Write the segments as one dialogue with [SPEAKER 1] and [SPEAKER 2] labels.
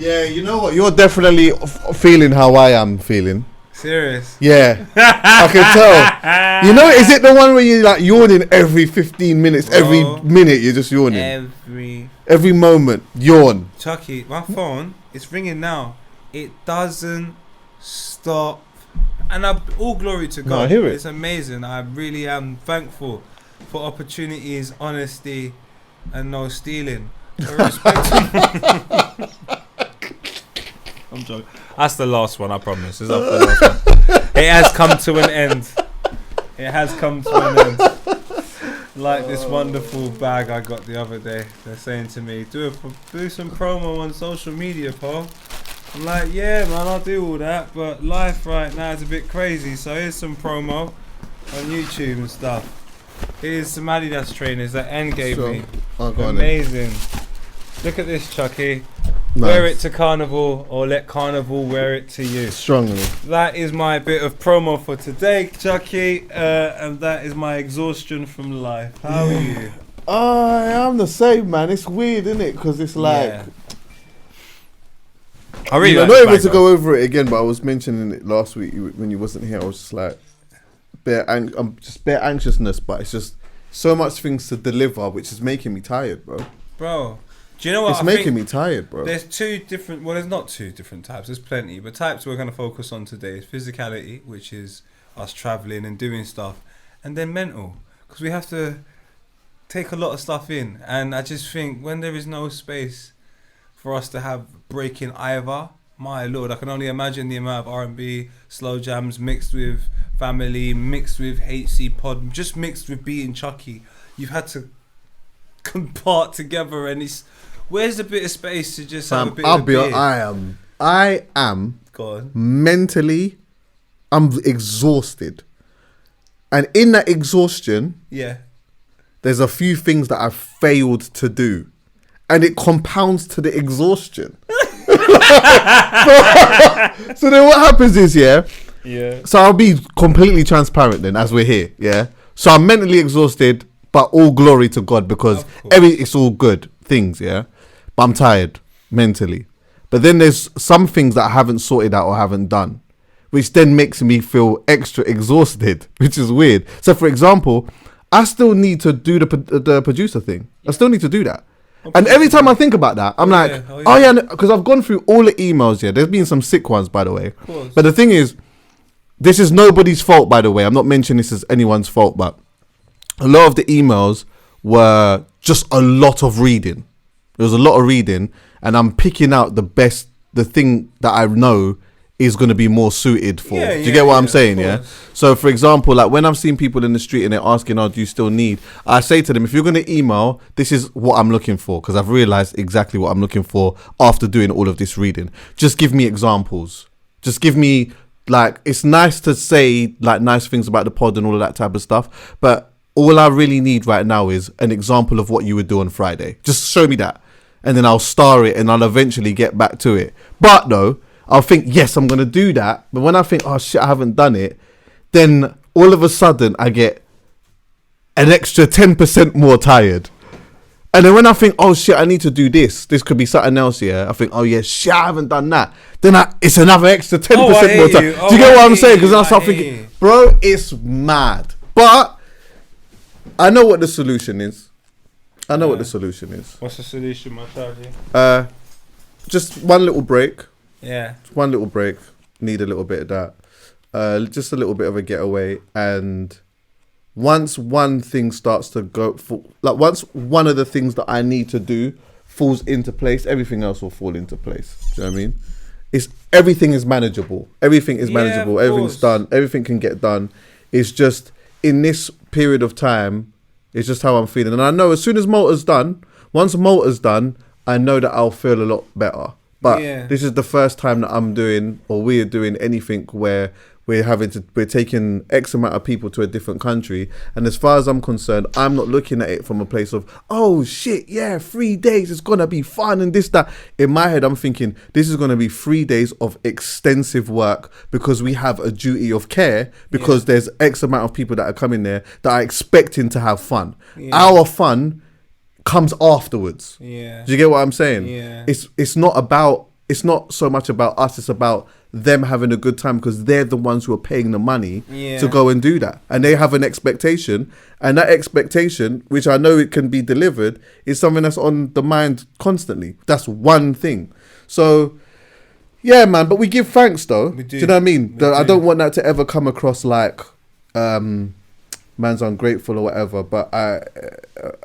[SPEAKER 1] Yeah, you know what? You're definitely feeling how I am feeling.
[SPEAKER 2] Serious?
[SPEAKER 1] Yeah, I can tell. You know, is it the one where you're like yawning every 15 minutes, every minute you're just yawning? Every moment, yawn.
[SPEAKER 2] Chuckie, my phone is ringing now. It doesn't stop. And all glory to God.
[SPEAKER 1] No, I hear it.
[SPEAKER 2] It's amazing. I really am thankful for opportunities, honesty, and no stealing. I'm joking. That's the last one, I promise. It's up the last one. It has come to an end. It has come to an end. Like this wonderful bag I got the other day. They're saying to me, do some promo on social media, Paul. I'm like, yeah, man, I'll do all that. But life right now is a bit crazy. So here's some promo on YouTube and stuff. Here's some Adidas trainers that N gave me. Amazing. Look at this, Chuckie. Nice. Wear it to Carnival or let Carnival wear it to you.
[SPEAKER 1] Strongly.
[SPEAKER 2] That is my bit of promo for today, Chuckie. And that is my exhaustion from life. How are you?
[SPEAKER 1] I'm the same, man. It's weird, isn't it? Because it's like... Yeah.
[SPEAKER 2] I really
[SPEAKER 1] I'm not able to go over it again, but I was mentioning it last week when you wasn't here. I was just like... I'm just bare anxiousness, but it's just so much things to deliver, which is making me tired,
[SPEAKER 2] bro. Do you know what?
[SPEAKER 1] It's making me tired, bro.
[SPEAKER 2] There's there's not two different types. There's plenty, but types we're going to focus on today is physicality, which is us traveling and doing stuff, and then mental, because we have to take a lot of stuff in. And I just think when there is no space for us to have breaking either, my lord, I can only imagine the amount of R&B, slow jams mixed with family, mixed with Hcpod, just mixed with being Chuckie. You've had to compart together, and it's where's the bit of space to just have a bit of beer?
[SPEAKER 1] I am mentally, I'm exhausted, and in that exhaustion, there's a few things that I've failed to do, and it compounds to the exhaustion. So then what happens is, so I'll be completely transparent then as we're here, so I'm mentally exhausted, but all glory to God, because it's all good things, but I'm tired mentally. But then there's some things that I haven't sorted out or haven't done, which then makes me feel extra exhausted, which is weird. So for example, I still need to do the producer thing. I still need to do that. And every time I think about that, I'm because I've gone through all the emails. There's been some sick ones, by the way. But the thing is, this is nobody's fault, by the way. I'm not mentioning this as anyone's fault, but a lot of the emails were just a lot of reading. There was a lot of reading, and I'm picking out the thing that I know is going to be more suited for. Do you get what I'm saying? So for example, like when I've seen people in the street and they're asking, do you still need? I say to them, if you're going to email, this is what I'm looking for, because I've realized exactly what I'm looking for after doing all of this reading. Just give me examples. Just give me, like, it's nice to say like nice things about the pod and all of that type of stuff, but all I really need right now is an example of what you would do on Friday. Just show me that, and then I'll star it and I'll eventually get back to it. But no, I'll think, yes, I'm going to do that. But when I think, oh shit, I haven't done it, then all of a sudden I get an extra 10% more tired. And then when I think, oh shit, I need to do this could be something else, I think, oh yeah, shit, I haven't done that. Then it's another extra 10% more tired. Do you get what I'm saying? Because I start thinking, bro, it's mad. But I know what the solution is. What the solution is.
[SPEAKER 2] What's the solution, my Charlie?
[SPEAKER 1] Just one little break.
[SPEAKER 2] Just
[SPEAKER 1] one little break. Need a little bit of that. Just a little bit of a getaway. And once one thing starts to go, once one of the things that I need to do falls into place, everything else will fall into place. Do you know what I mean? Everything is manageable. Everything is manageable. Everything's done. Everything can get done. It's just in this period of time, it's just how I'm feeling. And I know as soon as Malta's done, once Malta's done, I know that I'll feel a lot better. But this is the first time that I'm doing, or we're doing anything where we're taking X amount of people to a different country. And as far as I'm concerned, I'm not looking at it from a place of, oh shit, 3 days, it's going to be fun and this, that. In my head, I'm thinking this is going to be 3 days of extensive work, because we have a duty of care, because there's X amount of people that are coming there that are expecting to have fun. Our fun comes afterwards. Do you get what I'm saying? It's not about it's not so much about us, it's about them having a good time, because they're the ones who are paying the money to go and do that. And they have an expectation, and that expectation, which I know it can be delivered, is something that's on the mind constantly. That's one thing. So, yeah, man, but we give thanks, though. Do you know what I mean? I don't want that to ever come across like man's ungrateful or whatever, but I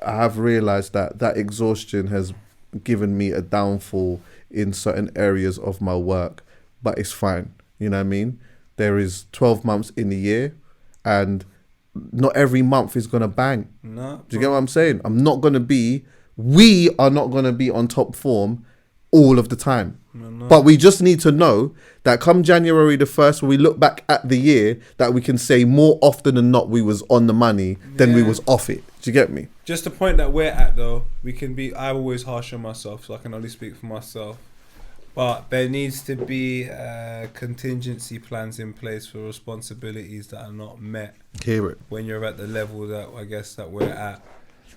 [SPEAKER 1] have realised that exhaustion has given me a downfall in certain areas of my work, but it's fine. You know what I mean? There is 12 months in a year, and not every month is going to bang. No. Do you get what I'm saying? We are not going to be on top form all of the time. No. But we just need to know that come January the 1st, when we look back at the year, that we can say more often than not we was on the money than we was off it. Do you get me?
[SPEAKER 2] Just the point that we're at, though, I'm always harsh on myself, so I can only speak for myself. But there needs to be contingency plans in place for responsibilities that are not met.
[SPEAKER 1] Hear it.
[SPEAKER 2] When you're at the level that I guess that we're at.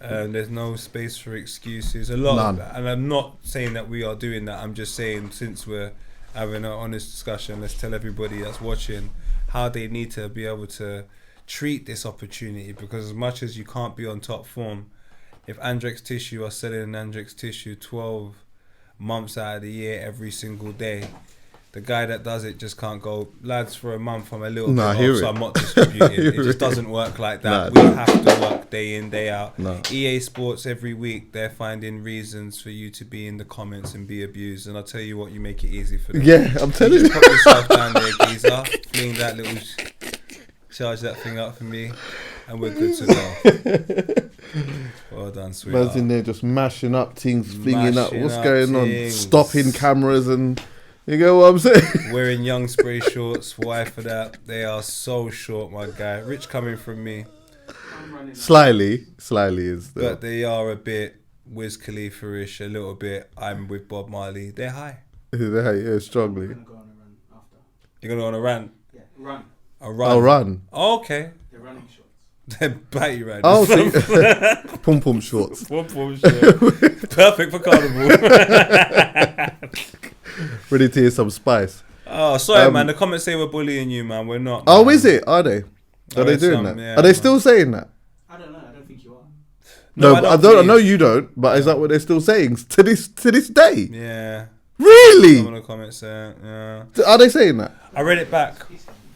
[SPEAKER 2] There's no space for excuses. And I'm not saying that we are doing that. I'm just saying, since we're having an honest discussion, let's tell everybody that's watching how they need to be able to treat this opportunity. Because as much as you can't be on top form, if Andrex Tissue are selling Andrex Tissue 12 months out of the year every single day, the guy that does it just can't go, lads, for a month I'm a little bit off, so I'm not distributing. It just doesn't work like that. We have to work day in, day out. EA Sports, every week, they're finding reasons for you to be in the comments and be abused. And I'll tell you what, you make it easy for them.
[SPEAKER 1] Yeah, I'm telling you.
[SPEAKER 2] Just put yourself down there, geezer. Fling that little... Charge that thing up for me, and we're good to go. Well done, sweetheart.
[SPEAKER 1] Man's in there just mashing up things, flinging up. What's going on? Stopping cameras and... You get what I'm saying?
[SPEAKER 2] Wearing young spray shorts. Why for that? They are so short, my guy. Rich coming from me.
[SPEAKER 1] Slyly is.
[SPEAKER 2] But they are a bit Wiz Khalifa-ish, a little bit. I'm with Bob Marley. They're high.
[SPEAKER 1] Yeah, strongly.
[SPEAKER 3] I'm going to go on a run after.
[SPEAKER 2] You're going to go on a rant?
[SPEAKER 3] Yeah, run.
[SPEAKER 2] A run?
[SPEAKER 1] Oh, run.
[SPEAKER 2] Oh, okay.
[SPEAKER 3] They're running shorts.
[SPEAKER 2] They're batty riders.
[SPEAKER 1] Oh, see? Pom-pom shorts.
[SPEAKER 2] Pom-pom shorts. Perfect for carnival.
[SPEAKER 1] Ready to hear some spice.
[SPEAKER 2] Oh, sorry, man. The comments say we're bullying you, man. We're not.
[SPEAKER 1] Oh, is it? Are they? Are they doing that?
[SPEAKER 2] Yeah,
[SPEAKER 1] are they still saying that?
[SPEAKER 3] I don't know. I don't think you are.
[SPEAKER 1] No, I know you don't. But is that what they're still saying to this day?
[SPEAKER 2] Yeah.
[SPEAKER 1] Really?
[SPEAKER 2] Some of the comments say, yeah.
[SPEAKER 1] Are they saying that?
[SPEAKER 2] I read it back.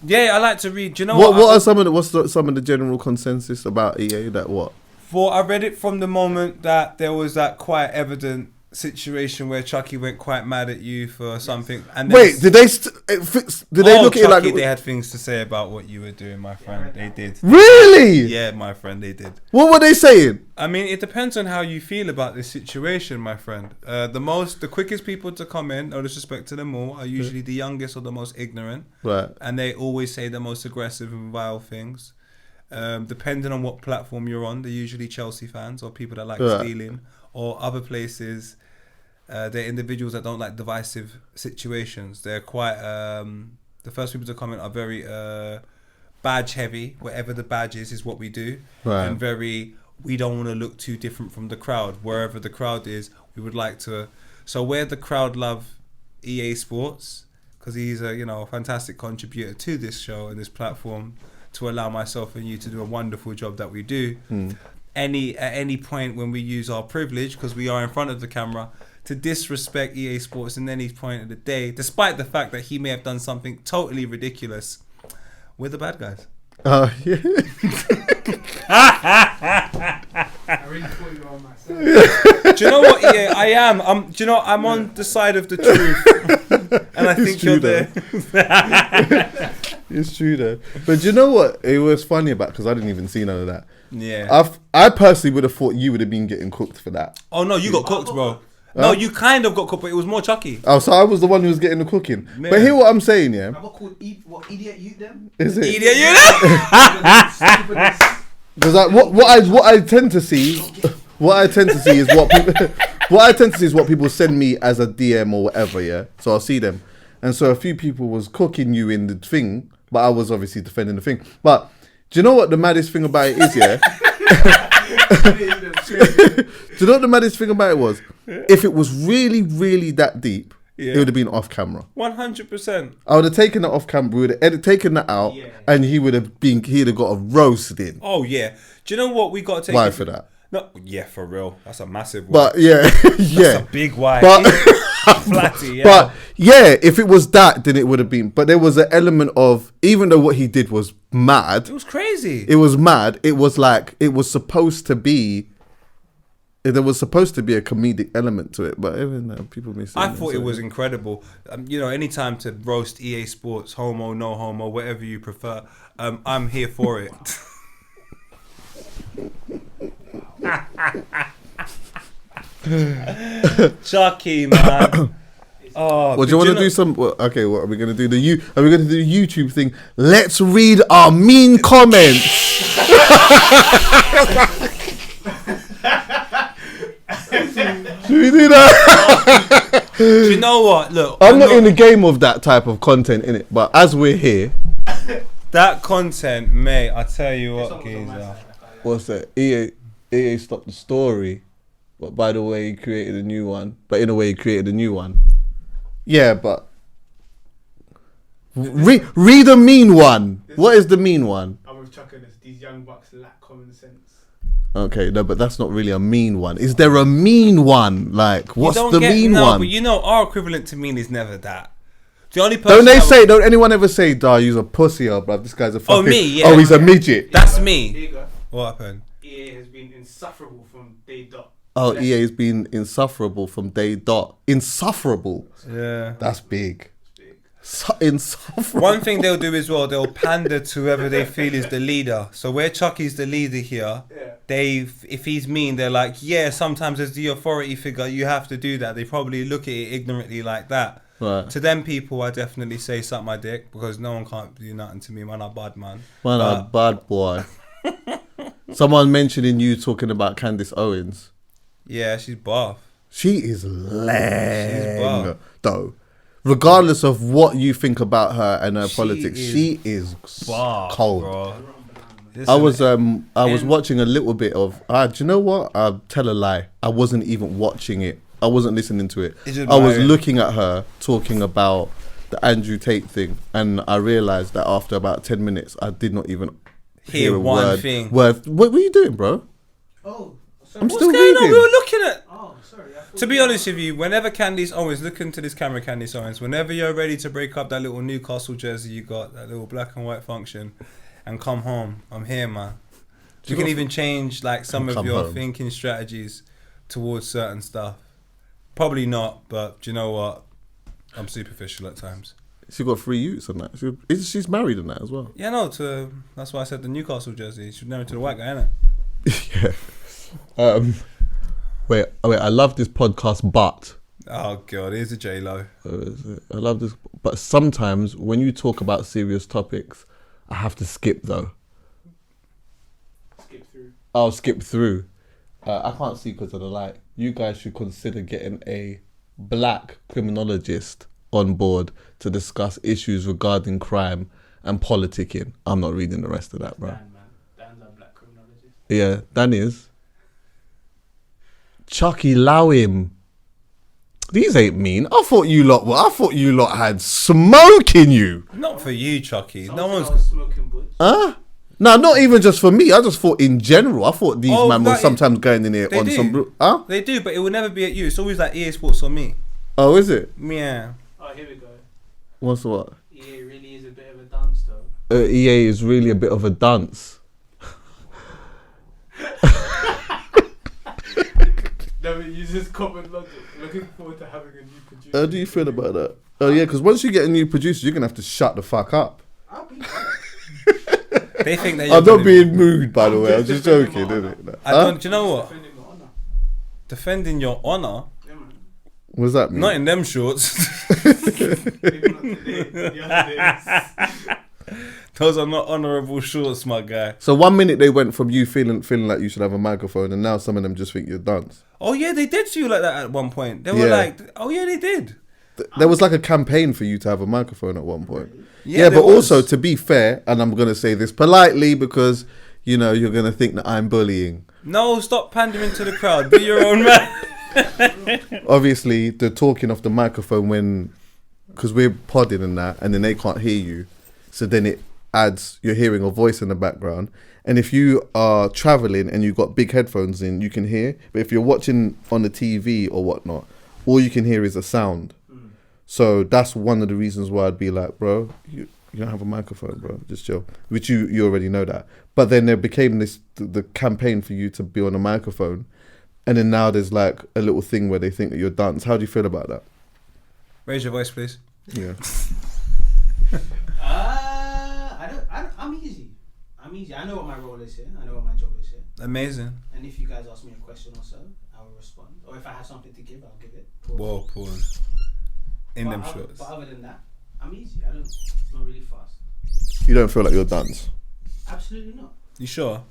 [SPEAKER 2] Yeah, I like to read. Do you know
[SPEAKER 1] what are some of the general consensus about EA? That what?
[SPEAKER 2] I read it from the moment that there was that quite evident situation where Chuckie went quite mad at you for something. And
[SPEAKER 1] wait, did they look at it like
[SPEAKER 2] they had things to say about what you were doing, my friend? They did.
[SPEAKER 1] Really?
[SPEAKER 2] Yeah, my friend, they did.
[SPEAKER 1] What were they saying?
[SPEAKER 2] I mean, it depends on how you feel about this situation, my friend. The quickest people to comment, no disrespect to them all, are usually the youngest or the most ignorant.
[SPEAKER 1] Right.
[SPEAKER 2] And they always say the most aggressive and vile things. Depending on what platform you're on, they're usually Chelsea fans or people that like stealing, or other places. They're individuals that don't like divisive situations. They're quite the first people to comment are very badge heavy. Whatever the badge is what we do, right. And very, we don't want to look too different from the crowd. Wherever the crowd is, we would like to. So where the crowd love EA Sports, because he's a fantastic contributor to this show and this platform, to allow myself and you to do a wonderful job that we do. At any point when we use our privilege, because we are in front of the camera, to disrespect EA Sports in any point of the day, despite the fact that he may have done something totally ridiculous, we're the bad guys.
[SPEAKER 1] Oh, yeah.
[SPEAKER 3] I really thought you were on my side.
[SPEAKER 2] Do you know what, EA? I am. I'm on the side of the truth. And I think you're there.
[SPEAKER 1] It's true though. But do you know what it was funny about? Because I didn't even see none of that.
[SPEAKER 2] Yeah.
[SPEAKER 1] I personally would have thought you would have been getting cooked for that.
[SPEAKER 2] Oh, no, you got cooked, bro. No, you kind of got cooked, but it was more Chuckie.
[SPEAKER 1] Oh, so I was the one who was getting the cooking. Man. But hear what I'm saying, yeah?
[SPEAKER 3] What called idiot you them?
[SPEAKER 1] Is it?
[SPEAKER 2] Idiot you them?
[SPEAKER 1] Because what I tend to see is what people send me as a DM or whatever, yeah? So I'll see them. And so a few people was cooking you in the thing, but I was obviously defending the thing. But do you know what the maddest thing about it is, yeah? Do you know what the maddest thing about it was? If it was really, really that deep, it would have been off camera.
[SPEAKER 2] 100%.
[SPEAKER 1] I would have taken that off camera. We would have taken that out, and he'd have got a roast in.
[SPEAKER 2] Oh yeah. Do you know what we got to take?
[SPEAKER 1] Why for that?
[SPEAKER 2] No, yeah, for real. That's a massive one.
[SPEAKER 1] But yeah,
[SPEAKER 2] That's a big why.
[SPEAKER 1] But
[SPEAKER 2] Flatty, yeah.
[SPEAKER 1] But yeah, if it was that, then it would have been. But there was an element of, even though what he did was mad,
[SPEAKER 2] it was crazy.
[SPEAKER 1] It was mad. It was like it was supposed to be. There was supposed to be a comedic element to it, but even people may say.
[SPEAKER 2] I thought it was incredible. Anytime to roast EA Sports, homo, no homo, whatever you prefer, I'm here for it. Chuckie, man. Oh,
[SPEAKER 1] well, do you want to do some? Well, okay, what are we going to do? Are we going to do the YouTube thing? Let's read our mean comments. Should we do that?
[SPEAKER 2] Do you know what? Look,
[SPEAKER 1] I'm not in the game of that type of content in it, but as we're here,
[SPEAKER 2] that content, mate, I tell you what, geezer.
[SPEAKER 1] What's that? EA stopped the story, but by the way, he created a new one. But in a way, he created a new one. Yeah, but read the mean one. What is the mean one?
[SPEAKER 3] I'm with Chuckie. These young bucks lack common sense.
[SPEAKER 1] Okay, no, but that's not really a mean one. Is there a mean one? Like, what's the mean one?
[SPEAKER 2] But our equivalent to mean is never that. The only person
[SPEAKER 1] don't anyone ever say, "Dar, you're a pussy," or bruv, this guy's a fucking...
[SPEAKER 2] Oh, me, yeah.
[SPEAKER 1] Oh, he's a midget.
[SPEAKER 2] That's me.
[SPEAKER 3] Here you go.
[SPEAKER 2] What happened?
[SPEAKER 3] EA has been insufferable from day dot.
[SPEAKER 1] Oh, EA has been insufferable from day dot. Insufferable.
[SPEAKER 2] Yeah.
[SPEAKER 1] That's big. Insufferable.
[SPEAKER 2] One thing they'll do as well, they'll pander to whoever they feel is the leader. So where Chuckie's the leader here, if he's mean, they're like, yeah, sometimes as the authority figure, you have to do that. They probably look at it ignorantly like that.
[SPEAKER 1] Right.
[SPEAKER 2] To them people, I definitely say suck my dick, because no one can't do nothing to me. Man, I'm bad, man.
[SPEAKER 1] Man, I'm a bad boy. Someone mentioning you talking about Candace Owens.
[SPEAKER 2] Yeah, she's buff.
[SPEAKER 1] She is lang, though. Regardless of what you think about her and her politics, she is
[SPEAKER 2] buff,
[SPEAKER 1] cold.
[SPEAKER 2] Bro.
[SPEAKER 1] I was watching a little bit of. Do you know what? I'll tell a lie. I wasn't even watching it. I wasn't listening to it. I was looking at her talking about the Andrew Tate thing, and I realized that after about 10 minutes, I did not even hear a
[SPEAKER 2] one
[SPEAKER 1] thing. What were you doing, bro?
[SPEAKER 3] Oh, sorry.
[SPEAKER 1] I'm
[SPEAKER 2] What's
[SPEAKER 1] still
[SPEAKER 2] going
[SPEAKER 1] reading.
[SPEAKER 2] on? We were looking at.
[SPEAKER 3] Oh, sorry.
[SPEAKER 2] To be honest with you, whenever Candice Owens, look into this camera, Candice Owens, whenever you're ready to break up that little Newcastle jersey you got, that little black and white function, and come home, I'm here, man. You can even change like some of your thinking strategies towards certain stuff. Probably not, but do you know what? I'm superficial at times.
[SPEAKER 1] She got 3 youths on that. She's married in that as well.
[SPEAKER 2] Yeah, no. That's why I said the Newcastle jersey. She's married to the white guy, innit?
[SPEAKER 1] Yeah. Wait. I love this podcast, but
[SPEAKER 2] oh god, here's a J-Lo.
[SPEAKER 1] I love this, but sometimes when you talk about serious topics, I have to skip though. I'll skip through. I can't see because of the light. You guys should consider getting a black criminologist on board to discuss issues regarding crime and politicking. I'm not reading the rest of that, bro.
[SPEAKER 3] Dan's a black criminologist.
[SPEAKER 1] Yeah, Dan is. Chuckie, allow him. These ain't mean. I thought you lot had smoke in you.
[SPEAKER 2] Not for you, Chuckie.
[SPEAKER 3] Some
[SPEAKER 2] No one's
[SPEAKER 3] smoking butch.
[SPEAKER 1] Huh? No, not even just for me. I just thought in general. I thought these men were sometimes going in here on some... Huh?
[SPEAKER 2] They do, but it will never be at you. It's always like EA Sports on me.
[SPEAKER 1] Oh, is it?
[SPEAKER 2] Yeah.
[SPEAKER 3] Oh, here we go.
[SPEAKER 1] What's what?
[SPEAKER 3] EA really is a bit of a dance, though.
[SPEAKER 1] EA is really a bit of a dance.
[SPEAKER 3] No, it uses common logic. Looking forward to having a new producer.
[SPEAKER 1] How do you feel about that? Oh, yeah, because once you get a new producer, you're going to have to shut the fuck up.
[SPEAKER 3] I'll be
[SPEAKER 2] They think that
[SPEAKER 1] I'm not being moved, by the way. I'm just joking, isn't it?
[SPEAKER 2] Do you know what?
[SPEAKER 3] defending my honor.
[SPEAKER 2] Defending your honour?
[SPEAKER 3] Yeah, man.
[SPEAKER 1] What does that mean?
[SPEAKER 2] Not in them shorts.
[SPEAKER 3] Maybe not today. The other days.
[SPEAKER 2] Those are not honourable shorts, my guy.
[SPEAKER 1] So 1 minute they went from you feeling like you should have a microphone, and now some of them just think you're dunce.
[SPEAKER 2] Oh yeah, they did feel like that at one point. They were like, oh yeah, they did.
[SPEAKER 1] There was like a campaign for you to have a microphone at one point.
[SPEAKER 2] Yeah,
[SPEAKER 1] but also to be fair, and I'm going to say this politely because, you know, you're going to think that I'm bullying.
[SPEAKER 2] No, stop pandering to the crowd. Be your own man.
[SPEAKER 1] obviously the talking off the microphone when, because we're podding and that, and then they can't hear you, so then it adds, you're hearing a voice in the background. And if you are traveling and you've got big headphones in, you can hear. But if you're watching on the TV or whatnot, all you can hear is a sound. So that's one of the reasons why I'd be like, bro, you don't have a microphone, bro. Just chill. Which you already know that. But then there became the campaign for you to be on a microphone. And then now there's like a little thing where they think that you're dance. How do you feel about that?
[SPEAKER 2] Raise your voice, please.
[SPEAKER 1] Yeah.
[SPEAKER 3] I'm easy. I know what my role is here. I know what my job is here.
[SPEAKER 2] Amazing.
[SPEAKER 3] And if you guys ask me a question or so, I will respond. Or if I have something to give, I'll give it.
[SPEAKER 2] Whoa, pause. In them shorts.
[SPEAKER 3] But other than that, I'm easy. It's not really fast.
[SPEAKER 1] You don't feel like you're dance?
[SPEAKER 3] Absolutely not.
[SPEAKER 2] You sure?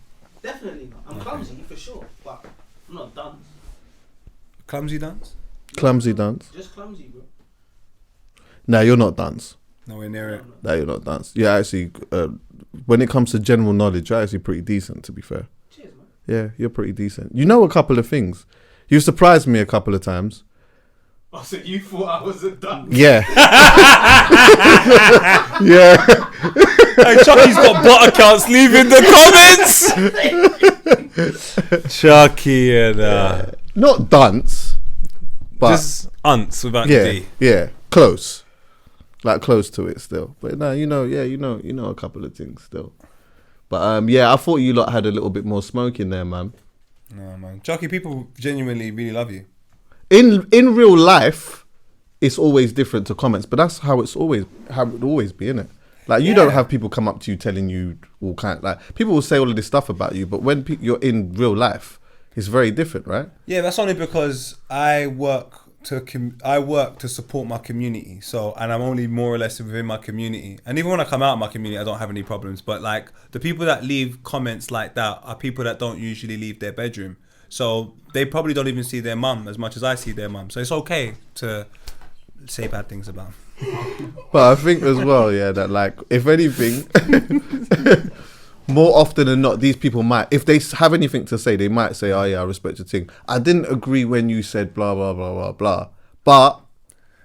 [SPEAKER 3] Definitely not. I'm clumsy for sure, but I'm not done.
[SPEAKER 2] Clumsy dance?
[SPEAKER 1] Clumsy dance?
[SPEAKER 3] Just clumsy, bro.
[SPEAKER 1] Nah, you're not dance.
[SPEAKER 2] Nowhere near it.
[SPEAKER 1] Nah, you're not dance. Yeah, actually, when it comes to general knowledge, you're actually pretty decent, to be fair.
[SPEAKER 3] Cheers, man.
[SPEAKER 1] Yeah, you're pretty decent. You know a couple of things. You've surprised me a couple of times.
[SPEAKER 3] Oh, so you thought I wasn't done?
[SPEAKER 1] Yeah. Yeah.
[SPEAKER 2] Hey, Chuckie's got bot accounts. Leave in the comments. Chuckie and
[SPEAKER 1] Not dance, but
[SPEAKER 2] just unts without
[SPEAKER 1] yeah,
[SPEAKER 2] the D.
[SPEAKER 1] yeah, close, like close to it still. But no, you know a couple of things still. But yeah, I thought you lot had a little bit more smoke in there, man.
[SPEAKER 2] No, man. Chuckie, people genuinely really love you.
[SPEAKER 1] In real life, it's always different to comments, but that's how it always be, innit? Like you don't have people come up to you telling you all kind like people will say all of this stuff about you, but when you're in real life, it's very different, right?
[SPEAKER 2] Yeah, that's only because I work to support my community. So, and I'm only more or less within my community. And even when I come out of my community, I don't have any problems. But like the people that leave comments like that are people that don't usually leave their bedroom. So they probably don't even see their mum as much as I see their mum. So it's okay to say bad things about them.
[SPEAKER 1] But I think as well, yeah, that like, if anything, more often than not, these people might, if they have anything to say, they might say, oh yeah, I respect your thing. I didn't agree when you said blah, blah, blah, blah, blah. But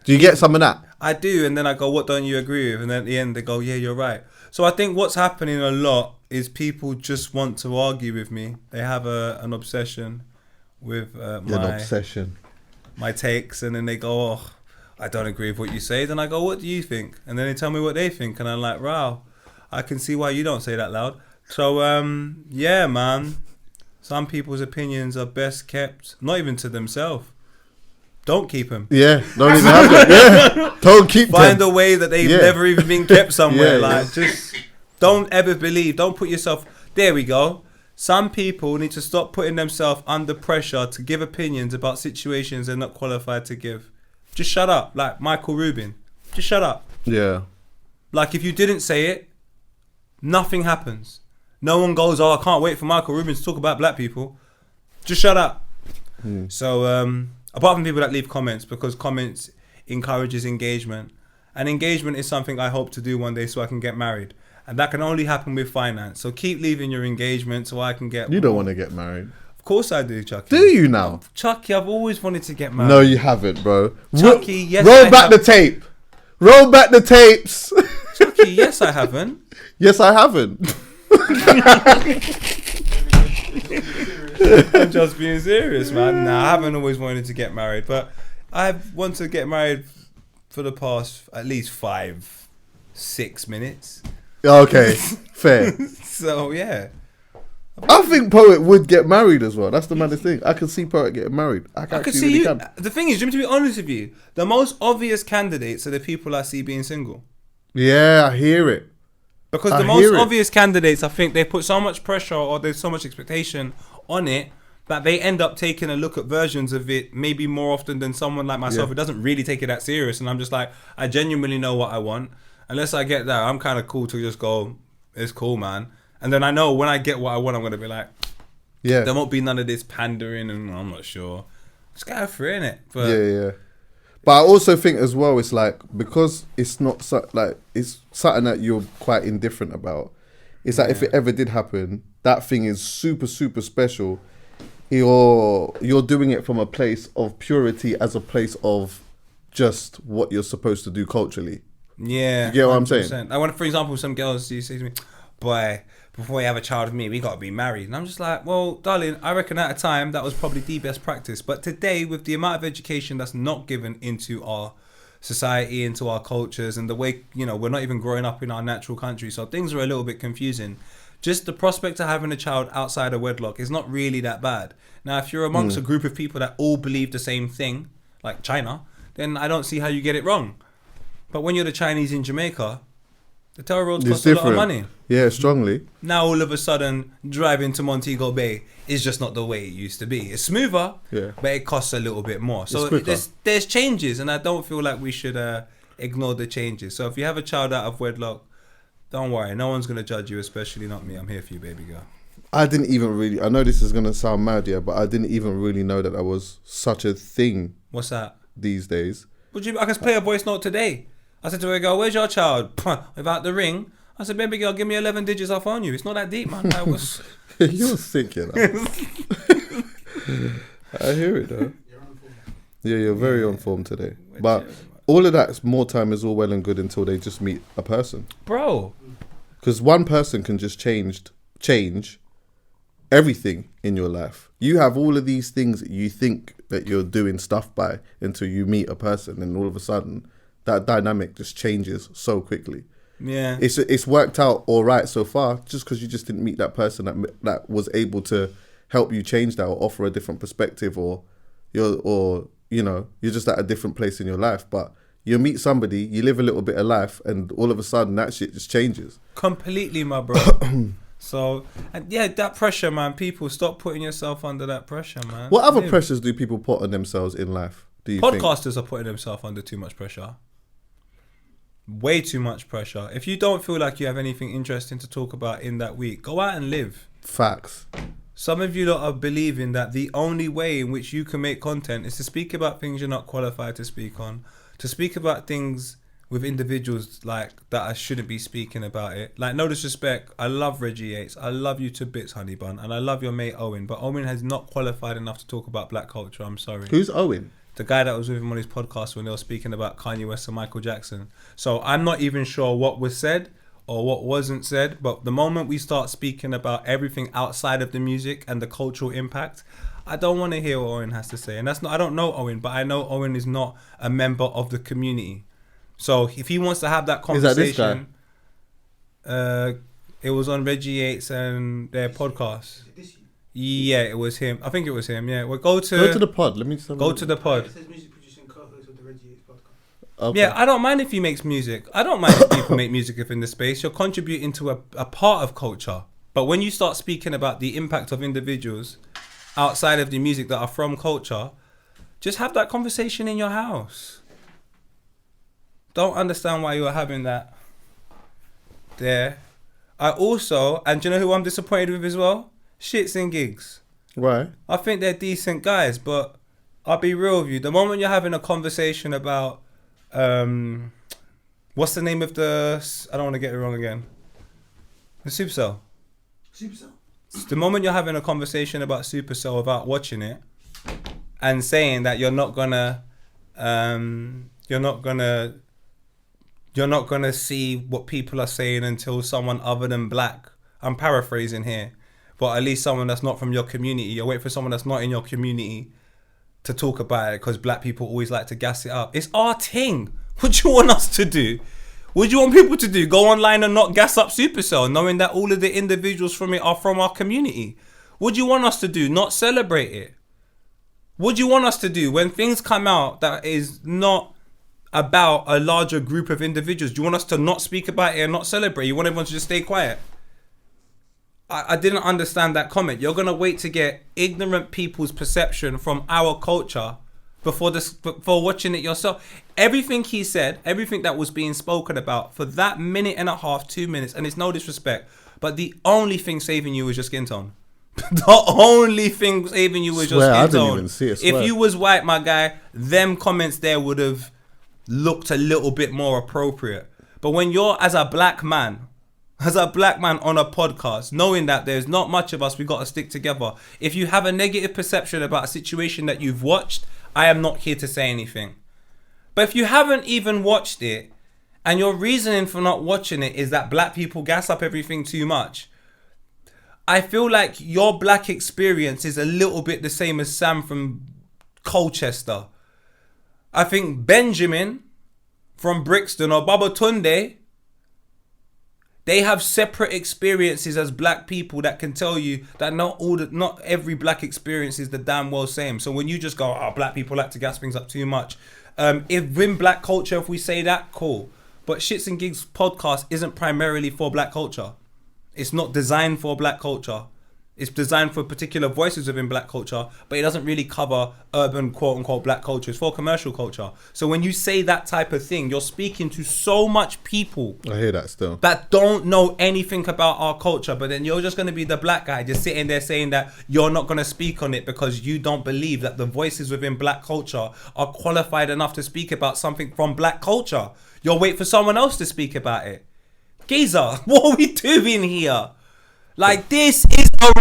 [SPEAKER 1] do you get some of that?
[SPEAKER 2] I do. And then I go, what don't you agree with? And then at the end they go, yeah, you're right. So I think what's happening a lot is people just want to argue with me. They have an obsession with my takes. And then they go, oh, I don't agree with what you say. Then I go, what do you think? And then they tell me what they think. And I'm like, wow, I can see why you don't say that loud. So, yeah, man. Some people's opinions are best kept, not even to themselves. Don't keep them.
[SPEAKER 1] Yeah, don't even have them. Yeah, don't keep them.
[SPEAKER 2] Find a way that they've never even been kept somewhere.
[SPEAKER 1] Yeah,
[SPEAKER 2] just don't ever believe. Don't put yourself... There we go. Some people need to stop putting themselves under pressure to give opinions about situations they're not qualified to give. Just shut up. Like Michael Rubin. Just shut up. Yeah. Like if you didn't say it, nothing happens. No one goes, oh, I can't wait for Michael Rubin to talk about black people. Just shut up. So, apart from people that leave comments, because comments encourages engagement. And engagement is something I hope to do one day so I can get married. And that can only happen with finance. So keep leaving your engagement so I can get...
[SPEAKER 1] You don't want to get married.
[SPEAKER 2] Of course I do, Chuckie.
[SPEAKER 1] Do you now?
[SPEAKER 2] Chuckie, I've always wanted to get married.
[SPEAKER 1] No, you haven't, bro.
[SPEAKER 2] Chuckie, yes,
[SPEAKER 1] roll back the tape. Roll back the tapes.
[SPEAKER 2] Chuckie, yes, I haven't.
[SPEAKER 1] Yes, I haven't.
[SPEAKER 2] I'm just being serious, man. Nah, I haven't always wanted to get married, but I want to get married for the past at least 5-6 minutes.
[SPEAKER 1] Okay, fair.
[SPEAKER 2] So, yeah.
[SPEAKER 1] I think Poet would get married as well. That's the maddest thing. I can see Poet getting married. I can see
[SPEAKER 2] you.
[SPEAKER 1] Can.
[SPEAKER 2] The thing is, to be honest with you, the most obvious candidates are the people I see being single.
[SPEAKER 1] Yeah, I hear it.
[SPEAKER 2] Because the most obvious candidates, I think they put so much pressure or there's so much expectation on it that they end up taking a look at versions of it maybe more often than someone like myself who doesn't really take it that serious. And I'm just like, I genuinely know what I want. Unless I get that, I'm kind of cool to just go, it's cool, man. And then I know when I get what I want, I'm going to be like, there won't be none of this pandering and I'm not sure. Just go for it, innit? But
[SPEAKER 1] yeah. But I also think as well, it's like, because it's not it's something that you're quite indifferent about. It's like if it ever did happen, that thing is super, super special. you're doing it from a place of purity as a place of just what you're supposed to do culturally.
[SPEAKER 2] Yeah.
[SPEAKER 1] You get what I'm saying?
[SPEAKER 2] I want, for example, some girls you say to me, boy, before you have a child with me, we got to be married. And I'm just like, well, darling, I reckon at a time that was probably the best practice. But today, with the amount of education that's not given into our society, into our cultures, and the way, we're not even growing up in our natural country. So things are a little bit confusing. Just the prospect of having a child outside of wedlock is not really that bad. Now, if you're amongst a group of people that all believe the same thing, like China, then I don't see how you get it wrong. But when you're the Chinese in Jamaica, the toll roads cost a lot of money.
[SPEAKER 1] Yeah, strongly.
[SPEAKER 2] Now all of a sudden, driving to Montego Bay is just not the way it used to be. It's smoother, but it costs a little bit more. So there's changes, and I don't feel like we should ignore the changes. So if you have a child out of wedlock, don't worry. No one's going to judge you, especially not me. I'm here for you, baby girl.
[SPEAKER 1] I didn't even really... I know this is going to sound mad, yeah, but I didn't even really know that was such a thing.
[SPEAKER 2] What's that?
[SPEAKER 1] These days.
[SPEAKER 2] I can play a voice note today. I said to her, girl, where's your child? Without the ring. I said, baby girl, give me 11 digits, I'll phone you. It's not that deep, man. That was...
[SPEAKER 1] You're sick, you know. I hear it, though. Yeah, you're very on form today. But all of that, more time is all well and good until they just meet a person.
[SPEAKER 2] Bro.
[SPEAKER 1] Because one person can just change everything in your life. You have all of these things that you think that you're doing stuff by until you meet a person, and all of a sudden that dynamic just changes so quickly.
[SPEAKER 2] Yeah,
[SPEAKER 1] it's worked out all right so far, just because you just didn't meet that person that was able to help you change that or offer a different perspective, or you're just at a different place in your life. But you meet somebody, you live a little bit of life, and all of a sudden that shit just changes completely,
[SPEAKER 2] my bro. So, and yeah, that pressure, man. People, stop putting yourself under that pressure, man.
[SPEAKER 1] What other pressures do people put on themselves in life? Do you
[SPEAKER 2] Podcasters are putting themselves under too much pressure. Way too much pressure. If you don't feel like you have anything interesting to talk about in that week, go out and live.
[SPEAKER 1] Facts.
[SPEAKER 2] Some of you lot are believing that the only way in which you can make content is to speak about things you're not qualified to speak on, to speak about things with individuals like that I shouldn't be speaking about it. Like, no disrespect, I love Reggie Yates, I love you to bits, honey bun, and I love your mate Owen, but Owen has not qualified enough to talk about black culture. I'm sorry.
[SPEAKER 1] Who's Owen?
[SPEAKER 2] The guy that was with him on his podcast when they were speaking about Kanye West and Michael Jackson. So I'm not even sure what was said or what wasn't said, but the moment we start speaking about everything outside of the music and the cultural impact, I don't want to hear what Owen has to say. And that's not, I don't know Owen, but I know Owen is not a member of the community. So if he wants to have that conversation, it was on Reggie Yates and their podcast. Yeah, it was him. I think it was him. Yeah, well, go to
[SPEAKER 1] the pod. Let me just
[SPEAKER 2] go to the pod.
[SPEAKER 3] It says music producing co-host of the Reggie Yates podcast.
[SPEAKER 1] Okay.
[SPEAKER 2] Yeah, I don't mind if he makes music. I don't mind if people make music if in the space. You're contributing to a part of culture. But when you start speaking about the impact of individuals outside of the music that are from culture, just have that conversation in your house. Don't understand why you're having that there. I also, and do you know who I'm disappointed with as well? Shits and Gigs.
[SPEAKER 1] Why?
[SPEAKER 2] I think they're decent guys, but I'll be real with you. The moment you're having a conversation about, what's the name of I don't want to get it wrong again. The Supercell.
[SPEAKER 3] Supercell.
[SPEAKER 2] The moment you're having a conversation about Supercell without watching it and saying that you're not gonna see what people are saying until someone other than black, I'm paraphrasing here, but at least someone that's not from your community, you're waiting for someone that's not in your community to talk about it because black people always like to gas it up. It's our thing. What do you want us to do? What do you want people to do? Go online and not gas up Supercell, knowing that all of the individuals from it are from our community? What do you want us to do? Not celebrate it? What do you want us to do when things come out that is not about a larger group of individuals? Do you want us to not speak about it and not celebrate? You want everyone to just stay quiet? I didn't understand that comment. You're going to wait to get ignorant people's perception from our culture before watching it yourself. Everything he said, everything that was being spoken about for that minute and a half, 2 minutes, and it's no disrespect, but the only thing saving you was your skin tone. The only thing saving you was your skin tone.
[SPEAKER 1] I didn't even see it.
[SPEAKER 2] If you was white, my guy, them comments there would have looked a little bit more appropriate. But when you're, as a black man, as a black man on a podcast, knowing that there's not much of us, we got to stick together. If you have a negative perception about a situation that you've watched, I am not here to say anything. But if you haven't even watched it, and your reasoning for not watching it is that black people gas up everything too much, I feel like your black experience is a little bit the same as Sam from Colchester. I think Benjamin from Brixton or Baba Tunde, they have separate experiences as black people that can tell you that not every black experience is the damn well same. So when you just go, oh, black people like to gas things up too much. If in black culture, if we say that, cool. But Shits and Gigs podcast isn't primarily for black culture. It's not designed for black culture. It's designed for particular voices within black culture, but it doesn't really cover urban quote unquote black culture. It's for commercial culture. So when you say that type of thing, you're speaking to so much people.
[SPEAKER 1] I hear that still.
[SPEAKER 2] That don't know anything about our culture, but then you're just going to be the black guy just sitting there saying that you're not going to speak on it because you don't believe that the voices within black culture are qualified enough to speak about something from black culture. You'll wait for someone else to speak about it. Geezer, what are we doing here? Like, this is a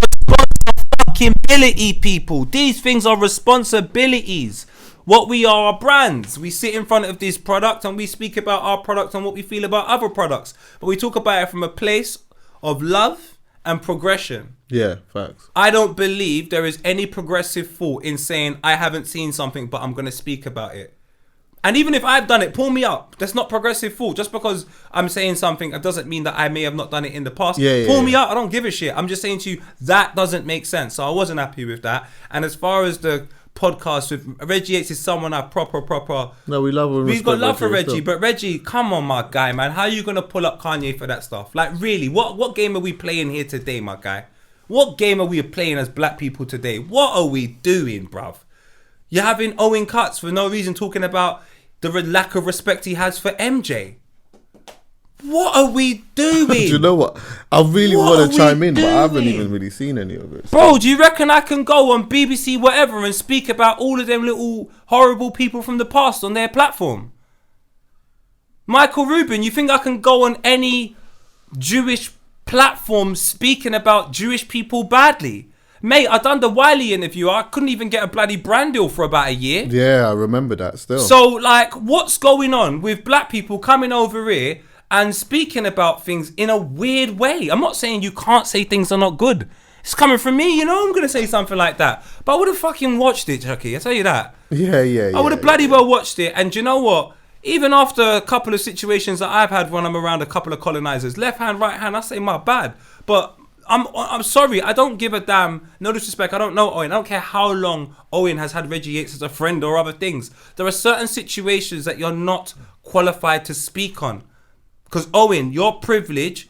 [SPEAKER 2] responsibility, people. These things are responsibilities. What we are brands. We sit in front of this product and we speak about our product and what we feel about other products. But we talk about it from a place of love and progression.
[SPEAKER 1] Yeah, facts.
[SPEAKER 2] I don't believe there is any progressive thought in saying I haven't seen something, but I'm going to speak about it. And even if I've done it, pull me up. That's not progressive thought. Just because I'm saying something, it doesn't mean that I may have not done it in the past. Pull me up. I don't give a shit. I'm just saying to you, that doesn't make sense. So I wasn't happy with that. And as far as the podcast with Reggie Yates is someone I proper.
[SPEAKER 1] No, we love him.
[SPEAKER 2] We've got love for Reggie, but Reggie, come on, my guy, man. How are you gonna pull up Kanye for that stuff? Like, really, what game are we playing here today, my guy? What game are we playing as black people today? What are we doing, bruv? You're having Owen Cuts for no reason talking about the lack of respect he has for MJ. What are we doing?
[SPEAKER 1] Do you know what? I really want to chime in, but I haven't even really seen any of it.
[SPEAKER 2] Bro, do you reckon I can go on BBC whatever and speak about all of them little horrible people from the past on their platform? Michael Rubin, you think I can go on any Jewish platform speaking about Jewish people badly? Mate, I done the Wiley interview. I couldn't even get a bloody brand deal for about a year.
[SPEAKER 1] Yeah, I remember that still.
[SPEAKER 2] So, like, what's going on with black people coming over here and speaking about things in a weird way? I'm not saying you can't say things are not good. It's coming from me, you know, I'm going to say something like that. But I would have fucking watched it, Chuckie. I tell you that.
[SPEAKER 1] Yeah.
[SPEAKER 2] I would have bloody well watched it. And do you know what? Even after a couple of situations that I've had when I'm around a couple of colonizers, left hand, right hand, I say my bad. But I'm sorry, I don't give a damn. No disrespect, I don't know Owen. I don't care how long Owen has had Reggie Yates as a friend or other things. There are certain situations that you're not qualified to speak on. Because Owen, your privilege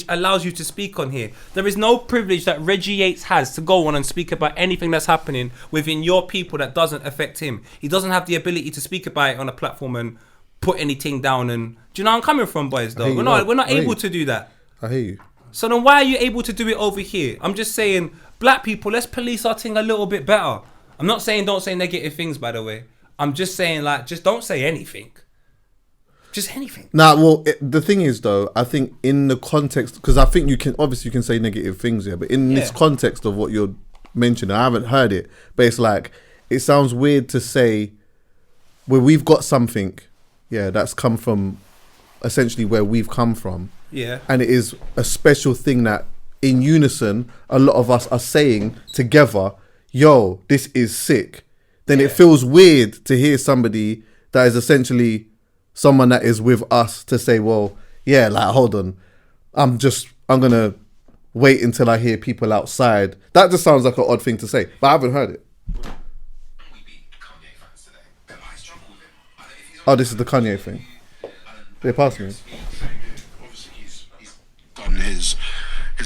[SPEAKER 2] allows you to speak on here. There is no privilege that Reggie Yates has to go on and speak about anything that's happening within your people that doesn't affect him. He doesn't have the ability to speak about it on a platform and put anything down. And do you know where I'm coming from, boys? Though we're not able to do that.
[SPEAKER 1] I hear you.
[SPEAKER 2] So then why are you able to do it over here? I'm just saying, black people, let's police our thing a little bit better. I'm not saying don't say negative things, by the way. I'm just saying, like, just don't say anything. Just anything.
[SPEAKER 1] Nah, well, the thing is, though, I think in the context, because I think you can say negative things here, but in this context of what you're mentioning, I haven't heard it, but it's like, it sounds weird to say, where we've got something, that's come from essentially where we've come from.
[SPEAKER 2] Yeah.
[SPEAKER 1] And it is a special thing that in unison, a lot of us are saying together, yo, this is sick. Then it feels weird to hear somebody that is essentially someone that is with us to say, well, yeah, like, hold on. I'm going to wait until I hear people outside. That just sounds like an odd thing to say, but I haven't heard it. Oh, this is the Kanye thing. They passed me.
[SPEAKER 4] Done his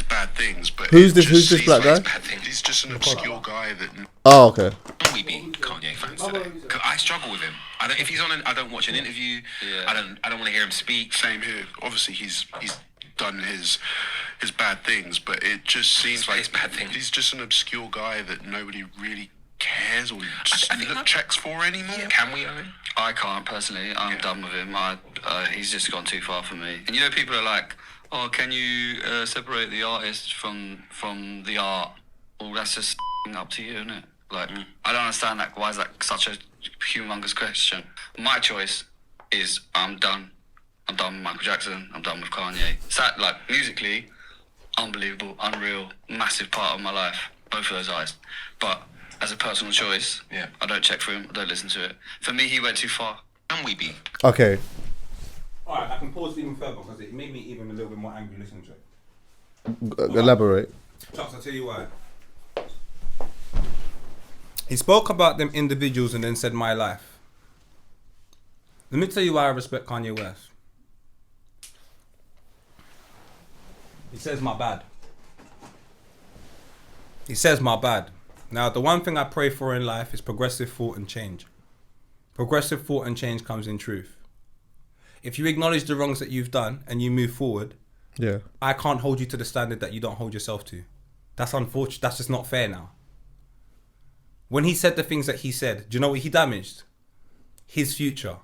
[SPEAKER 4] bad things, but
[SPEAKER 1] who's this black guy?
[SPEAKER 4] He's just an obscure guy that.
[SPEAKER 1] Oh, okay.
[SPEAKER 5] We be Kanye fans today. I struggle with him. If he's on, I don't watch an interview. I don't want to hear him speak.
[SPEAKER 4] Same here. Obviously, he's done his bad things, but it just seems like
[SPEAKER 5] his bad things.
[SPEAKER 4] He's just an obscure guy that nobody really cares or checks for anymore.
[SPEAKER 5] Yeah. Can we, Owen?
[SPEAKER 6] I can't personally. I'm done with him. He's just gone too far for me.
[SPEAKER 5] And you know, people are like,
[SPEAKER 6] oh, can you separate the artist from the art? Well, that's just up to you, isn't it? Like, I don't understand that. Why is that such a humongous question? My choice is I'm done. I'm done with Michael Jackson. I'm done with Kanye. Like, musically, unbelievable, unreal, massive part of my life. Both of those eyes. But as a personal choice, I don't check for him. I don't listen to it. For me, he went too far. Can we be?
[SPEAKER 1] Okay.
[SPEAKER 2] Alright, I can pause even further because it made me even a little bit more angry listening to it.
[SPEAKER 1] Elaborate.
[SPEAKER 2] Chucks, I'll tell you why. He spoke about them individuals and then said my life. Let me tell you why I respect Kanye West. He says my bad. He says my bad. Now, the one thing I pray for in life is progressive thought and change. Progressive thought and change comes in truth. If you acknowledge the wrongs that you've done and you move forward, I can't hold you to the standard that you don't hold yourself to. That's unfortunate. That's just not fair now. When he said the things that he said, do you know what he damaged? His future.